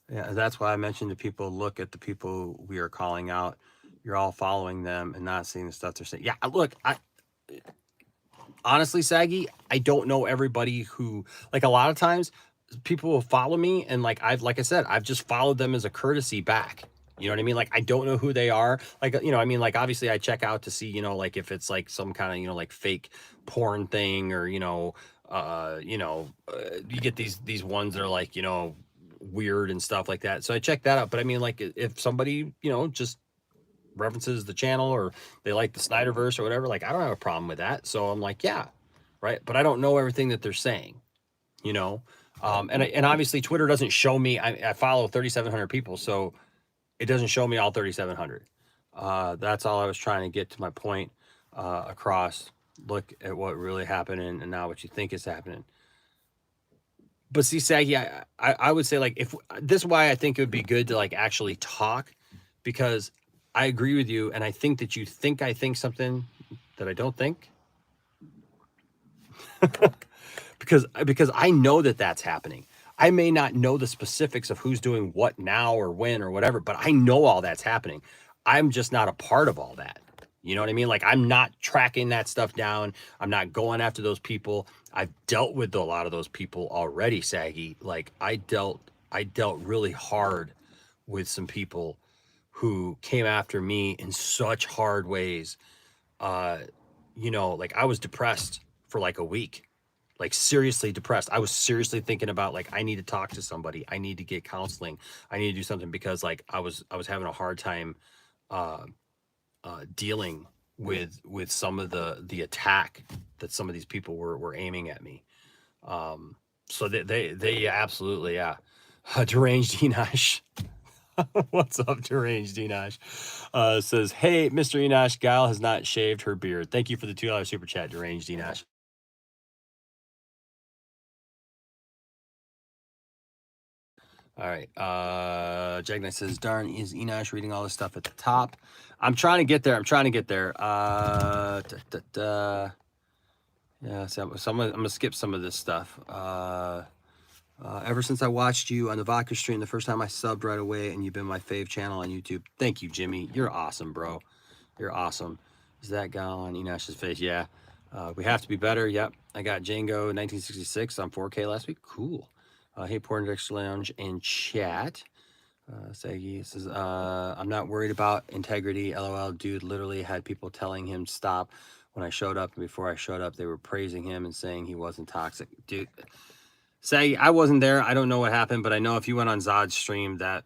that's why I mentioned to people, look at the people we are calling out. You're all following them and not seeing the stuff they're saying. Yeah, look, I honestly, Saggy, I don't know everybody who, like, a lot of times people will follow me and like I said, I've just followed them as a courtesy back. You know what I mean? Like, I don't know who they are. Like, you know, I mean, like, obviously I check out to see, you know, like if it's like some kind of, you know, like fake porn thing, or, you get these ones that are like, you know, weird and stuff like that. So I check that out. But I mean, like, if somebody, you know, just references the channel or they like the Snyderverse or whatever, like, I don't have a problem with that. So I'm like, yeah, right. But I don't know everything that they're saying, you know. And obviously Twitter doesn't show me. I follow 3,700 people, so it doesn't show me all 3,700. That's all I was trying to get to my point across. Look at what really happened and not what you think is happening. But see, Saggy, I would say, like, if this is why I think it would be good to like actually talk, because I agree with you, and I think that you think I think something that I don't think. because I know that that's happening. I may not know the specifics of who's doing what now or when or whatever, but I know all that's happening. I'm just not a part of all that. You know what I mean? Like, I'm not tracking that stuff down. I'm not going after those people. I've dealt with a lot of those people already, Saggy. Like, I dealt really hard with some people who came after me in such hard ways. Uh, like, I was depressed for like a week, like seriously depressed. I was seriously thinking about, like, I need to talk to somebody. I need to get counseling. I need to do something, because like I was having a hard time uh, dealing with some of the attack that some of these people were aiming at me. So they absolutely, yeah. Deranged Enosh. What's up, Deranged Enosh? Says, hey, Mr. Enosh, Gal has not shaved her beard. Thank you for the $2 super chat, Deranged Enosh. All right. Jack Knight says, darn, is Enosh reading all this stuff at the top? I'm trying to get there. Yeah, so I'm gonna skip some of this stuff. Ever since I watched you on the Vodka stream, the first time I subbed right away, and you've been my fave channel on YouTube. Thank you, Jimmy. You're awesome, bro. You're awesome. Is that gal on Enosh's face? Yeah. We have to be better. Yep. I got Django 1966 on 4K last week. Cool. Hey, Porn Extra Lounge and chat. Saggy says, I'm not worried about integrity. LOL. Dude literally had people telling him stop when I showed up. And before I showed up, they were praising him and saying he wasn't toxic. Dude, Saggy, I wasn't there. I don't know what happened, but I know if you went on Zod's stream, that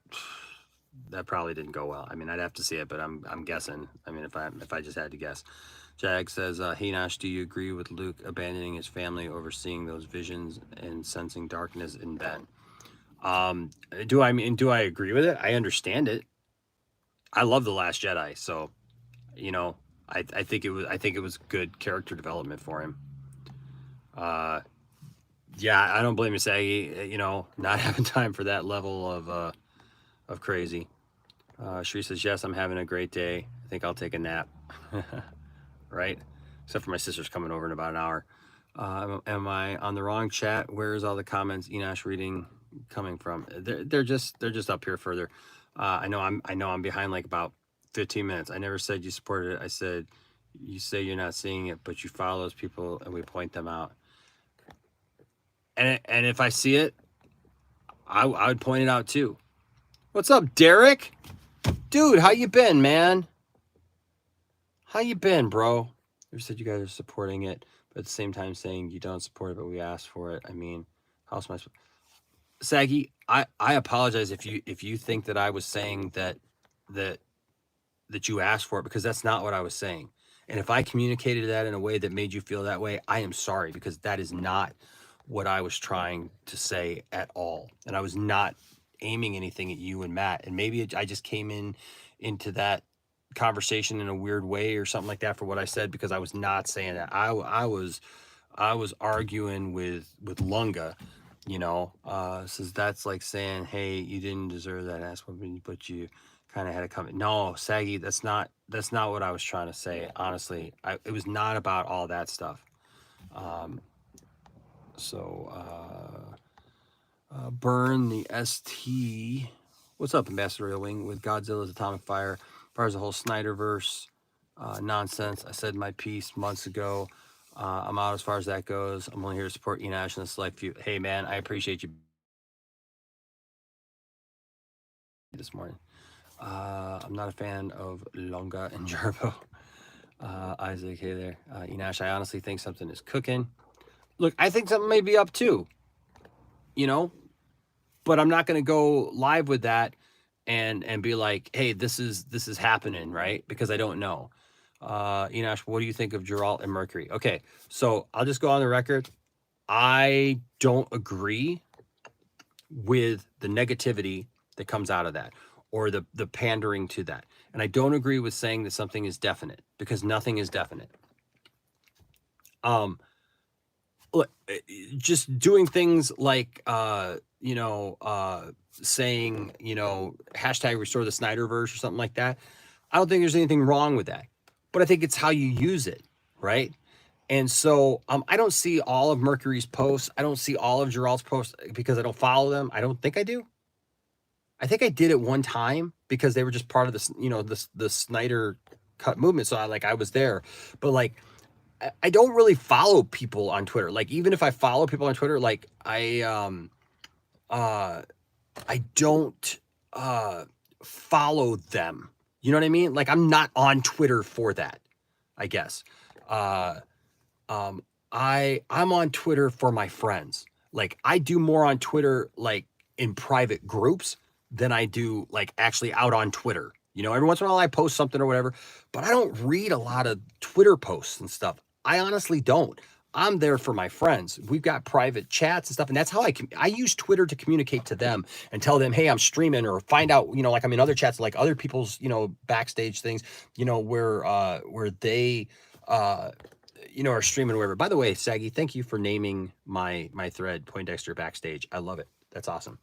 probably didn't go well. I mean, I'd have to see it, but I'm guessing. I mean, if I just had to guess. Jag says, hey Nash, do you agree with Luke abandoning his family, overseeing those visions and sensing darkness in Ben? Do I agree with it? I understand it. I love The Last Jedi, so I think it was good character development for him. Yeah, I don't blame you, Saggy. Not having time for that level of crazy. Shri says, yes, I'm having a great day. I think I'll take a nap. Right? Except for my sister's coming over in about an hour. Am I on the wrong chat? Where's all the comments Enosh reading coming from? They're just up here further. I know I'm behind like about 15 minutes. I never said you supported it. I said you say you're not seeing it, but you follow those people and we point them out. And if I see it, I would point it out too. What's up, Derek? Dude, how you been, man? How you been, bro? You said you guys are supporting it, but at the same time saying you don't support it, but we asked for it. I mean, how's my Saggy? I apologize if you think that I was saying that you asked for it, because that's not what I was saying. And if I communicated that in a way that made you feel that way, I am sorry, because that is not what I was trying to say at all. And I was not aiming anything at you and Matt. And maybe I just came into that conversation in a weird way or something like that for what I said, because I was not saying that. I was arguing with Lunga, says that's like saying, hey, you didn't deserve that ass whooping, but you kind of had it coming. No, Saggy, that's not what I was trying to say. Honestly, it was not about all that stuff. Um, Burn the ST. What's up, Ambassador Wing? With Godzilla's Atomic Fire, as far as the whole Snyderverse nonsense, I said my piece months ago. I'm out as far as that goes. I'm only here to support Enosh and the select few. Hey, man, I appreciate you this morning. I'm not a fan of Longa and Jarbo. Isaac, hey there. Enosh, I honestly think something is cooking. Look, I think something may be up too, you know, but I'm not going to go live with that and be like, hey, this is happening, right? Because I don't know. Enosh, what do you think of Geralt and Mercury? Okay, so I'll just go on the record. I don't agree with the negativity that comes out of that, or the pandering to that. And I don't agree with saying that something is definite, because nothing is definite. Look, just doing things like saying, hashtag restore the Snyderverse or something like that. I don't think there's anything wrong with that, but I think it's how you use it, right? And so I don't see all of Mercury's posts. I don't see all of Gerald's posts because I don't follow them. I don't think I do. I think I did it one time because they were just part of this, the Snyder cut movement. So I was there, but like, I don't really follow people on Twitter. Like, even if I follow people on Twitter, like I don't follow them. You know what I mean? Like, I'm not on Twitter for that, I guess. I'm on Twitter for my friends. Like, I do more on Twitter, like in private groups, than I do like actually out on Twitter. Every once in a while I post something or whatever, but I don't read a lot of Twitter posts and stuff. I honestly don't. I'm there for my friends. We've got private chats and stuff, and that's how I use Twitter to communicate to them and tell them, hey, I'm streaming, or find out, like I'm in other chats, like other people's, backstage things, where they are streaming or whatever. By the way, Saggy, thank you for naming my thread Poindexter Backstage. I love it. That's awesome.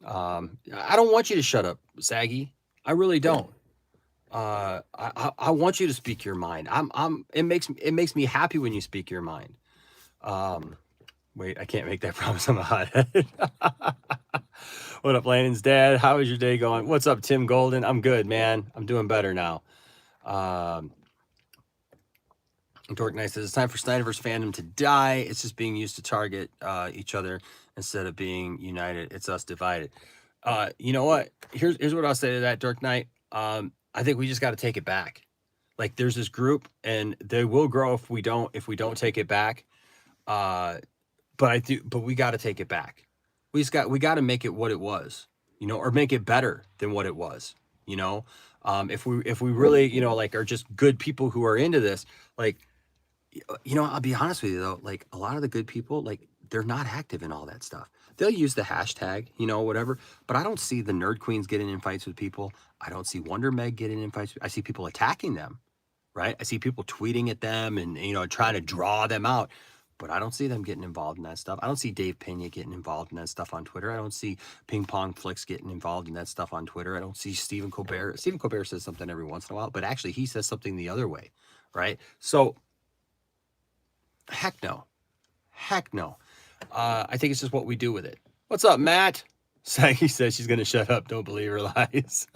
I don't want you to shut up, Saggy. I really don't. I want you to speak your mind. It makes me happy when you speak your mind. Wait, I can't make that promise. I'm a hothead. What up, Landon's dad? How is your day going? What's up, Tim Golden? I'm good, man. I'm doing better now. Dork Nice says it's time for Snyderverse fandom to die. It's just being used to target each other instead of being united. It's us divided. You know what? Here's what I'll say to that, Dork Knight. I think we just got to take it back. Like, there's this group, and they will grow if we don't take it back. But we got to take it back. We got to make it what it was, or make it better than what it was. If we really, like, are just good people who are into this, like, I'll be honest with you though, like, a lot of the good people, like, they're not active in all that stuff. They'll use the hashtag, whatever, but I don't see the Nerd Queens getting in fights with people. I don't see Wonder Meg getting in fights. I see people attacking them, right? I see people tweeting at them and, trying to draw them out, but I don't see them getting involved in that stuff. I don't see Dave Pena getting involved in that stuff on Twitter. I don't see Ping Pong Flicks getting involved in that stuff on Twitter. I don't see Stephen Colbert. Stephen Colbert says something every once in a while, but actually he says something the other way, right? So, heck no. I think it's just what we do with it. What's up, Matt? Saggy says she's going to shut up. Don't believe her lies.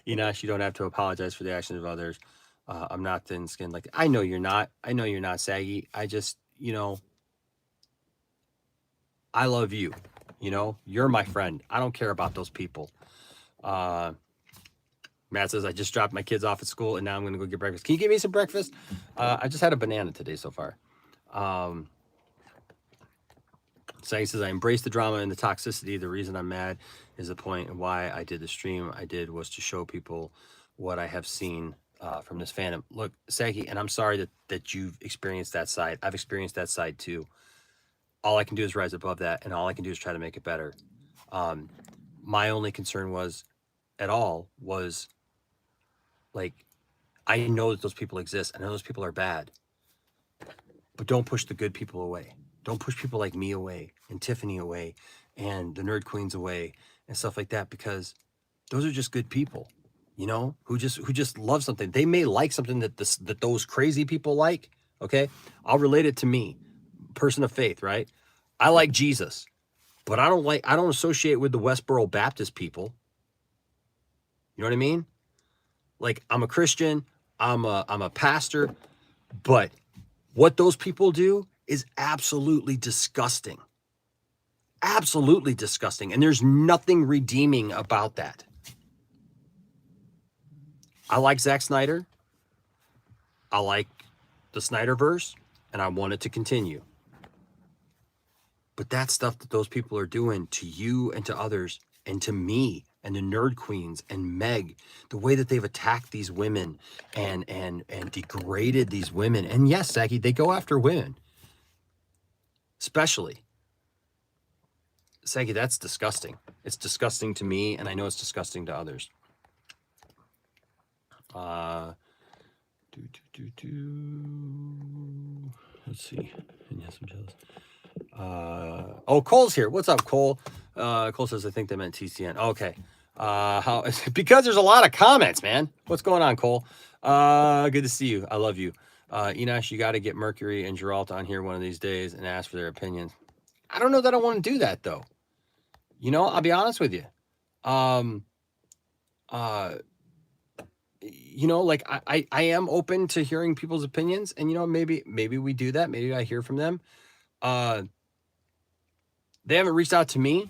You don't have to apologize for the actions of others. I'm not thin-skinned like that. I know you're not. Saggy. I just, I love you. You're my friend. I don't care about those people. Matt says, I just dropped my kids off at school and now I'm going to go get breakfast. Can you give me some breakfast? I just had a banana today so far. Saggy says, I embrace the drama and the toxicity. The reason I'm mad is the point and why I did the stream I did was to show people what I have seen from this fandom. Look, Saggy, and I'm sorry that you've experienced that side. I've experienced that side too. All I can do is rise above that, and all I can do is try to make it better. My only concern was Like, I know that those people exist. I know those people are bad. But don't push the good people away. Don't push people like me away and Tiffany away and the Nerd Queens away and stuff like that, because those are just good people, who just love something. They may like something that those crazy people like. Okay, I'll relate it to me, person of faith, right? I like Jesus, but I don't associate with the Westboro Baptist people. You know what I mean? Like, I'm a Christian, I'm a pastor, but what those people do is absolutely disgusting. Absolutely disgusting. And there's nothing redeeming about that. I like Zack Snyder. I like the Snyderverse, and I want it to continue. But that stuff that those people are doing to you and to others and to me and the Nerd Queens and Meg, the way that they've attacked these women and degraded these women. And yes, Saggy, they go after women. Especially. Saggy, that's disgusting. It's disgusting to me, and I know it's disgusting to others. Let's see. And yes, I'm jealous. Oh, Cole's here. What's up, Cole? Cole says, I think they meant TCN. Okay. Because there's a lot of comments, man. What's going on, Cole? Good to see you. I love you. Enosh, you got to get Mercury and Geralt on here one of these days and ask for their opinions. I don't know that I want to do that, though. I'll be honest with you. Like, I am open to hearing people's opinions, and maybe we do that. Maybe I hear from them. They haven't reached out to me.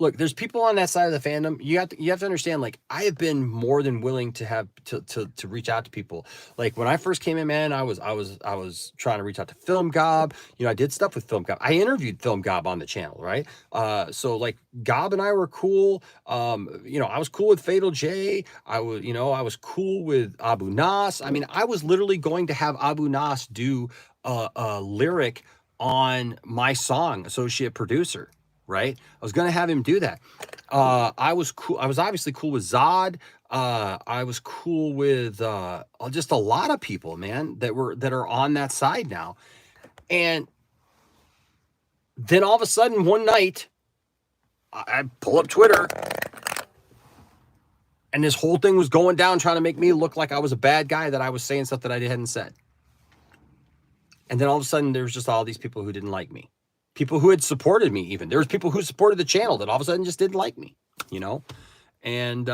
Look, there's people on that side of the fandom. You have to understand, like, I have been more than willing to have to reach out to people. Like, when I first came in, man, I was trying to reach out to Film Gob. I did stuff with Film Gob. I interviewed Film Gob on the channel, right? So like, Gob and I were cool. I was cool with Fatal J. I was cool with Abu Nas. I mean, I was literally going to have Abu Nas do a lyric on my song, Associate Producer. Right? I was going to have him do that. I was cool. I was obviously cool with Zod. I was cool with just a lot of people, man, that are on that side now. And then all of a sudden, one night, I pull up Twitter, and this whole thing was going down, trying to make me look like I was a bad guy, that I was saying stuff that I hadn't said. And then all of a sudden, there was just all these people who didn't like me. People who had supported me, even. There was people who supported the channel that all of a sudden just didn't like me, And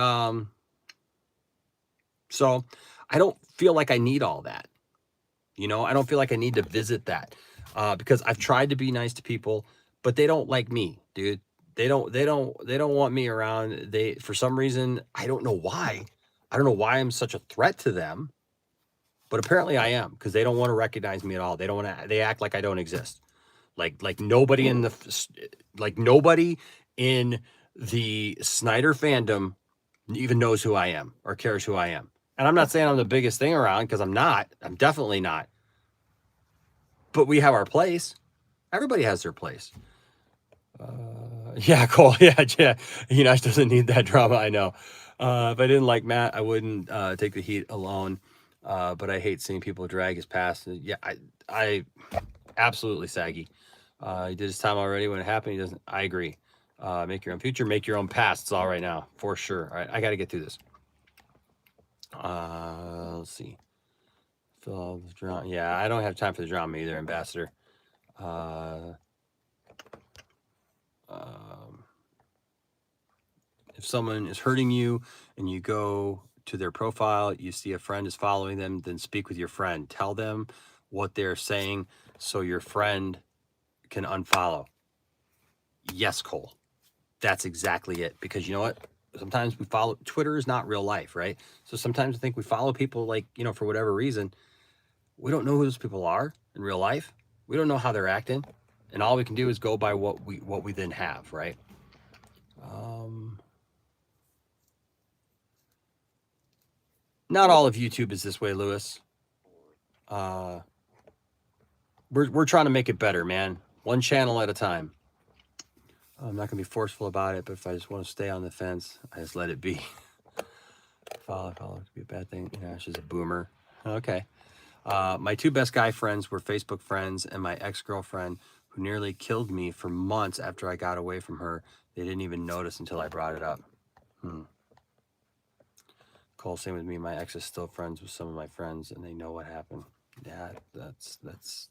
so I don't feel like I need all that. I don't feel like I need to visit that because I've tried to be nice to people, but they don't like me, dude. They don't want me around. For some reason, I don't know why. I don't know why I'm such a threat to them, but apparently I am, because they don't want to recognize me at all. They don't want to. They act like I don't exist. Like nobody in the Snyder fandom even knows who I am or cares who I am. And I'm not saying I'm the biggest thing around, because I'm not. I'm definitely not. But we have our place. Everybody has their place. Yeah, Cole. Yeah. Enosh doesn't need that drama. I know. If I didn't like Matt, I wouldn't take the heat alone. But I hate seeing people drag his past. Yeah, I absolutely, Saggy. He did his time already when it happened. He doesn't. I agree. Make your own future, make your own past. It's all right now, for sure. All right, I got to get through this. Let's see. Fill all the drama. Yeah, I don't have time for the drama either, Ambassador. If someone is hurting you and you go to their profile, you see a friend is following them, then speak with your friend. Tell them what they're saying so your friend can unfollow. Yes, Cole. That's exactly it. Because you know what? Sometimes we follow. Twitter is not real life, right? So sometimes I think we follow people, like, for whatever reason. We don't know who those people are in real life. We don't know how they're acting. And all we can do is go by what we then have, right? Not all of YouTube is this way, Lewis. We're trying to make it better, man. One channel at a time. I'm not going to be forceful about it, but if I just want to stay on the fence, I just let it be. Follow could be a bad thing. She's a boomer. Okay. My two best guy friends were Facebook friends, and my ex-girlfriend, who nearly killed me for months after I got away from her. They didn't even notice until I brought it up. Cole, same with me. My ex is still friends with some of my friends, and they know what happened. Yeah, that's.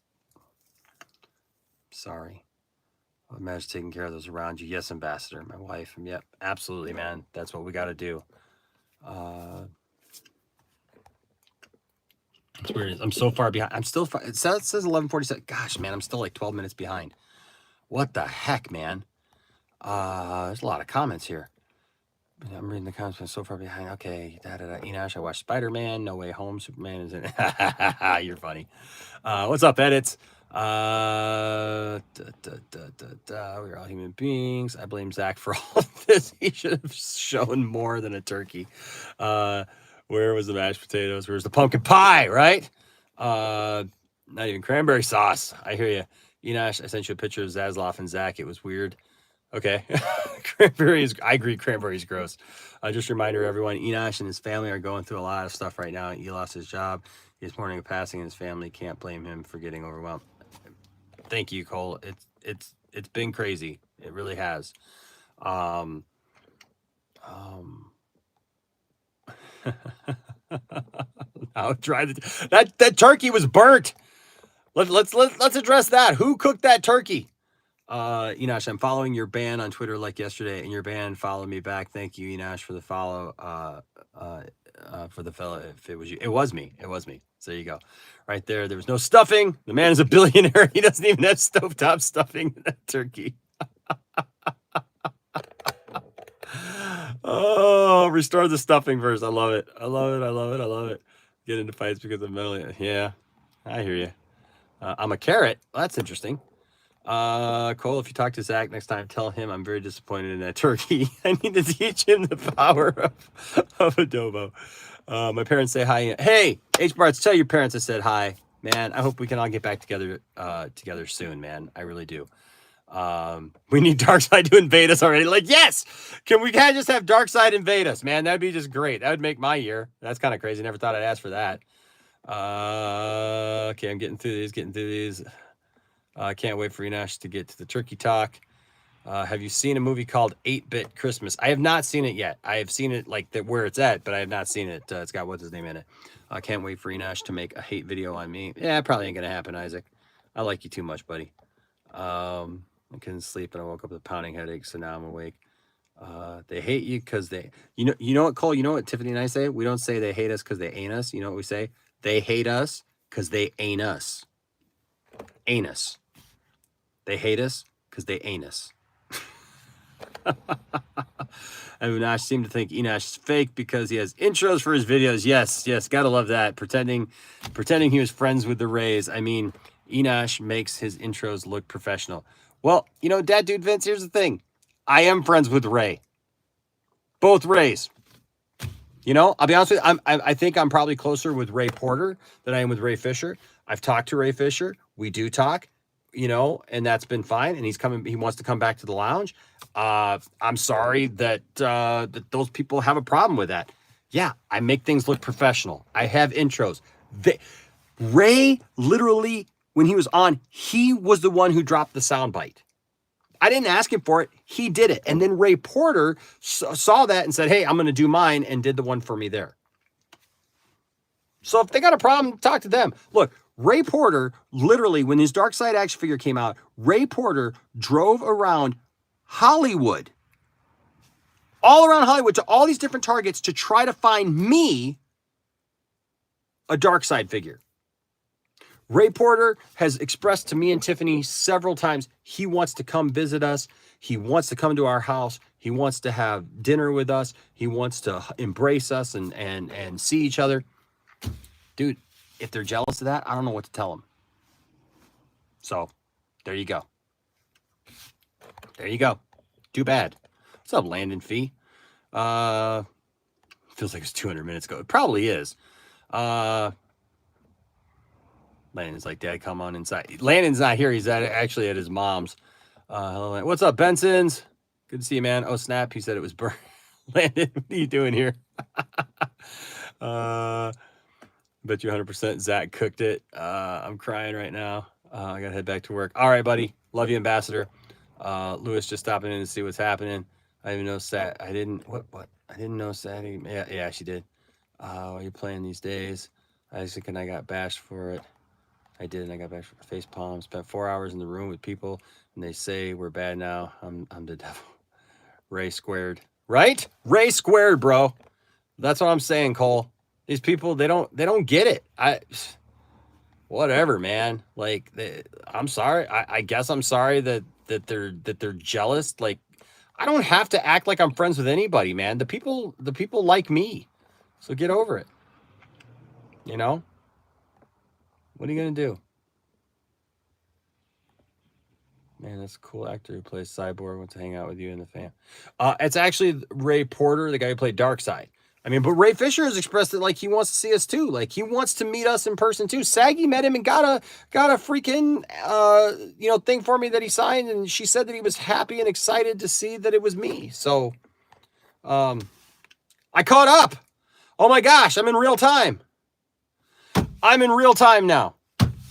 Sorry. Imagine taking care of those around you. Yes, Ambassador, my wife. Yep, absolutely, man. That's what we got to do. It's weird. I'm so far behind. I'm still. It says 11:47. Gosh, man, I'm still like 12 minutes behind. What the heck, man? There's a lot of comments here. I'm reading the comments. I'm so far behind. Okay, Enosh, I watched Spider-Man. No Way Home. Superman is in it. You're funny. What's up, edits? We're all human beings. I blame Zach for all of this. He should have shown more than a turkey. Where was the mashed potatoes? Where's the pumpkin pie, right? Not even cranberry sauce. I hear you. Enosh, I sent you a picture of Zaslav and Zach. It was weird. Okay. I agree, cranberry's gross. Just a reminder, everyone, Enosh and his family are going through a lot of stuff right now. He lost his job. He's mourning a passing, and his family can't blame him for getting overwhelmed. Thank you, Cole. It's been crazy. It really has. I'll try that turkey was burnt. Let's address that. Who cooked that turkey? Enosh, I'm following your ban on Twitter like yesterday, and your ban followed me back. Thank you, Enosh, for the follow. For the fellow, if it was you, it was me. So there you go, right there. There was no stuffing. The man is a billionaire. He doesn't even have stovetop stuffing in that turkey. Oh, restore the stuffing first. I love it. Get into fights because of mentally. Yeah, I hear you. I'm a carrot. Well, that's interesting. Cole, if you talk to Zach next time, tell him I'm very disappointed in that turkey. I need to teach him the power of adobo. My parents say hi. Hey, H-Barts, tell your parents I said hi. Man, I hope we can all get back together soon, man. I really do. We need Darkseid to invade us already. Like, yes! Can we just have Darkseid invade us, man? That'd be just great. That would make my year. That's kind of crazy. Never thought I'd ask for that. Okay, I'm getting through these. I can't wait for Enosh to get to the turkey talk. Have you seen a movie called 8-Bit Christmas? I have not seen it yet. I have seen it where it's at, but I have not seen it. It's got what's his name in it. I can't wait for Enosh to make a hate video on me. Yeah, probably ain't gonna happen, Isaac. I like you too much, buddy. I couldn't sleep and I woke up with a pounding headache, so now I'm awake. They hate you because you know what, Cole? You know what Tiffany and I say? We don't say they hate us because they ain't us. You know what we say? They hate us because they ain't us. Ain't us. They hate us because they ain't us. And Enosh seemed to think Enosh is fake because he has intros for his videos. Yes, gotta love that. Pretending he was friends with the Rays. I mean, Enosh makes his intros look professional. Well, Dad Dude Vince, here's the thing. I am friends with Ray. Both Rays. I'll be honest with you. I think I'm probably closer with Ray Porter than I am with Ray Fisher. I've talked to Ray Fisher. We do talk. And that's been fine. And he wants to come back to the lounge. I'm sorry that those people have a problem with that. Yeah, I make things look professional. I have intros. Ray, literally, when he was on, he was the one who dropped the soundbite. I didn't ask him for it. He did it. And then Ray Porter saw that and said, hey, I'm going to do mine, and did the one for me there. So if they got a problem, talk to them. Look, Ray Porter, literally, when his Darkseid action figure came out, Ray Porter drove around Hollywood, all around Hollywood, to all these different targets to try to find me a Darkseid figure. Ray Porter has expressed to me and Tiffany several times he wants to come visit us. He wants to come to our house. He wants to have dinner with us. He wants to embrace us and see each other. Dude, if they're jealous of that, I don't know what to tell them. So, there you go. Too bad. What's up, Landon Fee? Feels like it's 200 minutes ago. It probably is. Landon's like, Dad, come on inside. Landon's not here. He's actually at his mom's. Hello, Landon. What's up, Benson's? Good to see you, man. Oh, snap. He said it was burnt. Landon, what are you doing here? Bet you 100% Zach cooked it. I'm crying right now. I gotta head back to work. All right, buddy. Love you, Ambassador. Lewis just stopping in to see what's happening. I didn't know Sat. I didn't what? I didn't know Satty. Yeah, she did. What are you playing these days? I was thinking I got bashed for it. I did, and I got bashed for face palm. Spent 4 hours in the room with people, and they say we're bad now. I'm the devil. Ray squared, right? Ray squared, bro. That's what I'm saying, Cole. These people, they don't get it. Whatever, man. Like, I'm sorry. I guess I'm sorry that they're jealous. Like, I don't have to act like I'm friends with anybody, man. The people like me, so get over it. You know, what are you gonna do? Man, that's a cool actor who plays Cyborg. Wants to hang out with you and the fam. It's actually Ray Porter, the guy who played Darkseid. I mean, but Ray Fisher has expressed that like he wants to see us too. Like he wants to meet us in person too. Saggy met him and got a freaking thing for me that he signed, and she said that he was happy and excited to see that it was me. So I caught up. Oh my gosh, I'm in real time. I'm in real time now.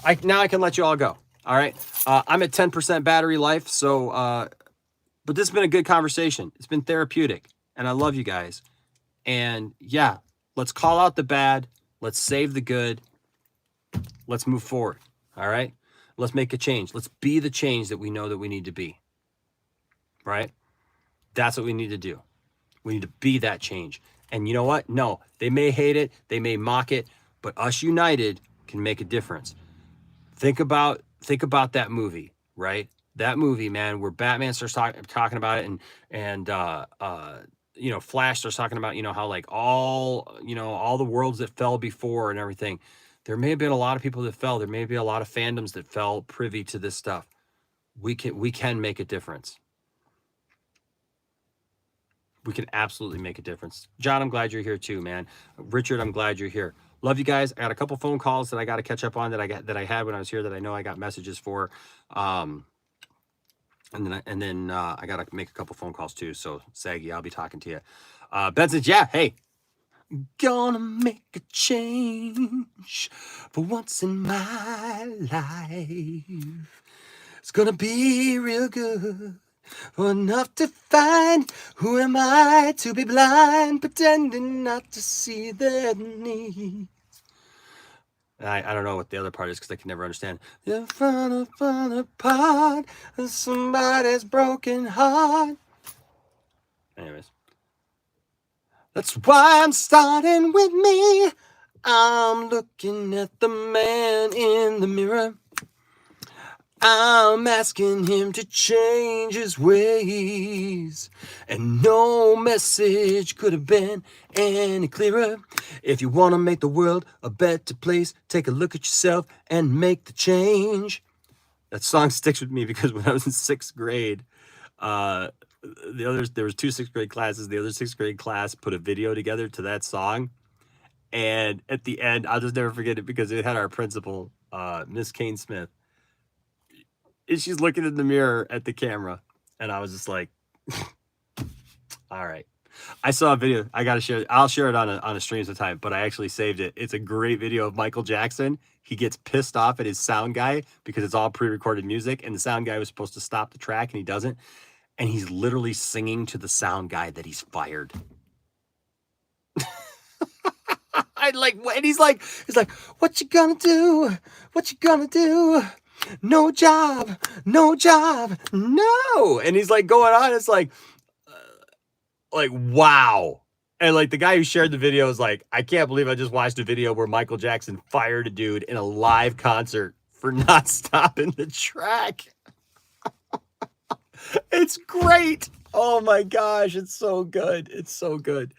I can let you all go. All right. I'm at 10% battery life. So, but this has been a good conversation. It's been therapeutic, and I love you guys. And yeah, let's call out the bad. Let's save the good. Let's move forward. All right. Let's make a change. Let's be the change that we know that we need to be. Right. That's what we need to do. We need to be that change. And you know what? No, they may hate it. They may mock it, but us united can make a difference. Think about that movie, right? That movie, man, where Batman starts talking about it, and Flash starts talking about, how like all the worlds that fell before and everything. There may have been a lot of people that fell. There may be a lot of fandoms that fell privy to this stuff. We can make a difference. We can absolutely make a difference. John, I'm glad you're here too, man. Richard, I'm glad you're here. Love you guys. I got a couple phone calls that I got to catch up on that I had when I was here that I know I got messages for. And then I got to make a couple phone calls too. So Saggy, I'll be talking to you. Ben says, yeah, hey, gonna make a change for once in my life. It's gonna be real good. Enough to find who am I to be blind, pretending not to see their needs. I don't know what the other part is because I can never understand. You're falling apart of somebody's broken heart. Anyways, that's why I'm starting with me. I'm looking at the man in the mirror. I'm asking him to change his ways, and no message could have been any clearer. If you want to make the world a better place, take a look at yourself and make the change. That song sticks with me because when I was in 6th grade, there was 2 6th grade classes. The other 6th grade class put a video together to that song, and at the end, I'll just never forget it because it had our principal, Miss Kane Smith. And she's looking in the mirror at the camera, and I was just like, all right. I saw a video. I got to share it. I'll share it on a stream sometime, but I actually saved it. It's a great video of Michael Jackson. He gets pissed off at his sound guy because it's all pre-recorded music, and the sound guy was supposed to stop the track, and he doesn't. And he's literally singing to the sound guy that he's fired. And he's like, what you gonna do? What you gonna do? No job, no. And he's like going on. It's like wow. And like the guy who shared the video is like, I can't believe I just watched a video where Michael Jackson fired a dude in a live concert for not stopping the track. It's great. Oh my gosh. It's so good. It's so good.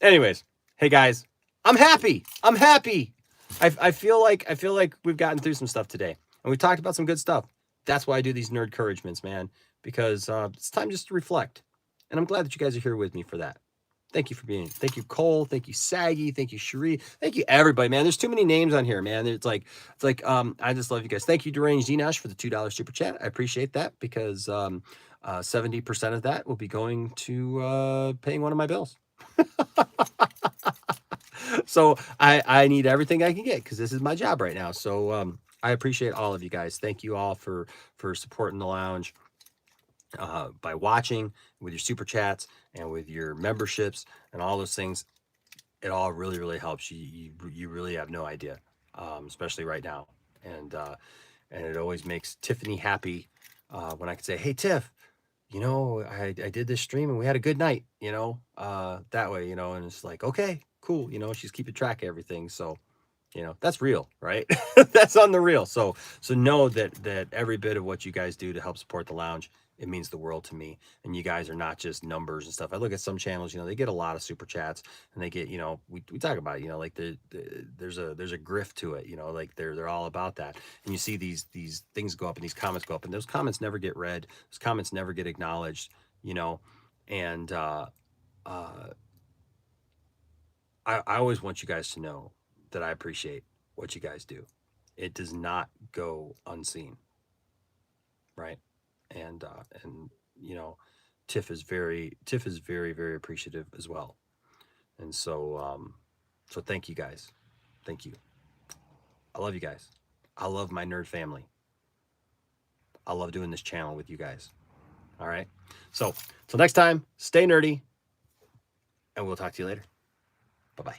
Anyways, hey guys, I'm happy. I feel like we've gotten through some stuff today. And we talked about some good stuff. That's why I do these Nerdcouragements, man, because it's time just to reflect. And I'm glad that you guys are here with me for that. Thank you for being. Thank you, Cole. Thank you, Saggy. Thank you, Cherie. Thank you, everybody, man. There's too many names on here, man. It's like I just love you guys. Thank you, Deranged Enosh, for the $2 super chat. I appreciate that because 70% of that will be going to paying one of my bills. So I need everything I can get because this is my job right now. So I appreciate all of you guys. Thank you all for supporting the lounge by watching, with your super chats and with your memberships and all those things. It all really, really helps. You really have no idea, especially right now. And it always makes Tiffany happy when I can say, "Hey, Tiff, I did this stream and we had a good night." That way, and it's like, okay, cool. She's keeping track of everything. So, that's real, right? That's on the real. So know that every bit of what you guys do to help support the lounge, it means the world to me. And you guys are not just numbers and stuff. I look at some channels, they get a lot of super chats and they get, we talk about it, like there's a grift to it, like they're all about that. And you see these things go up and these comments go up and those comments never get read. Those comments never get acknowledged, and I always want you guys to know that I appreciate what you guys do. It does not go unseen, right? And Tiff is very very appreciative as well. And so thank you guys. Thank you. I love you guys. I love my nerd family. I love doing this channel with you guys. All right. So till next time, stay nerdy, and we'll talk to you later. Bye bye.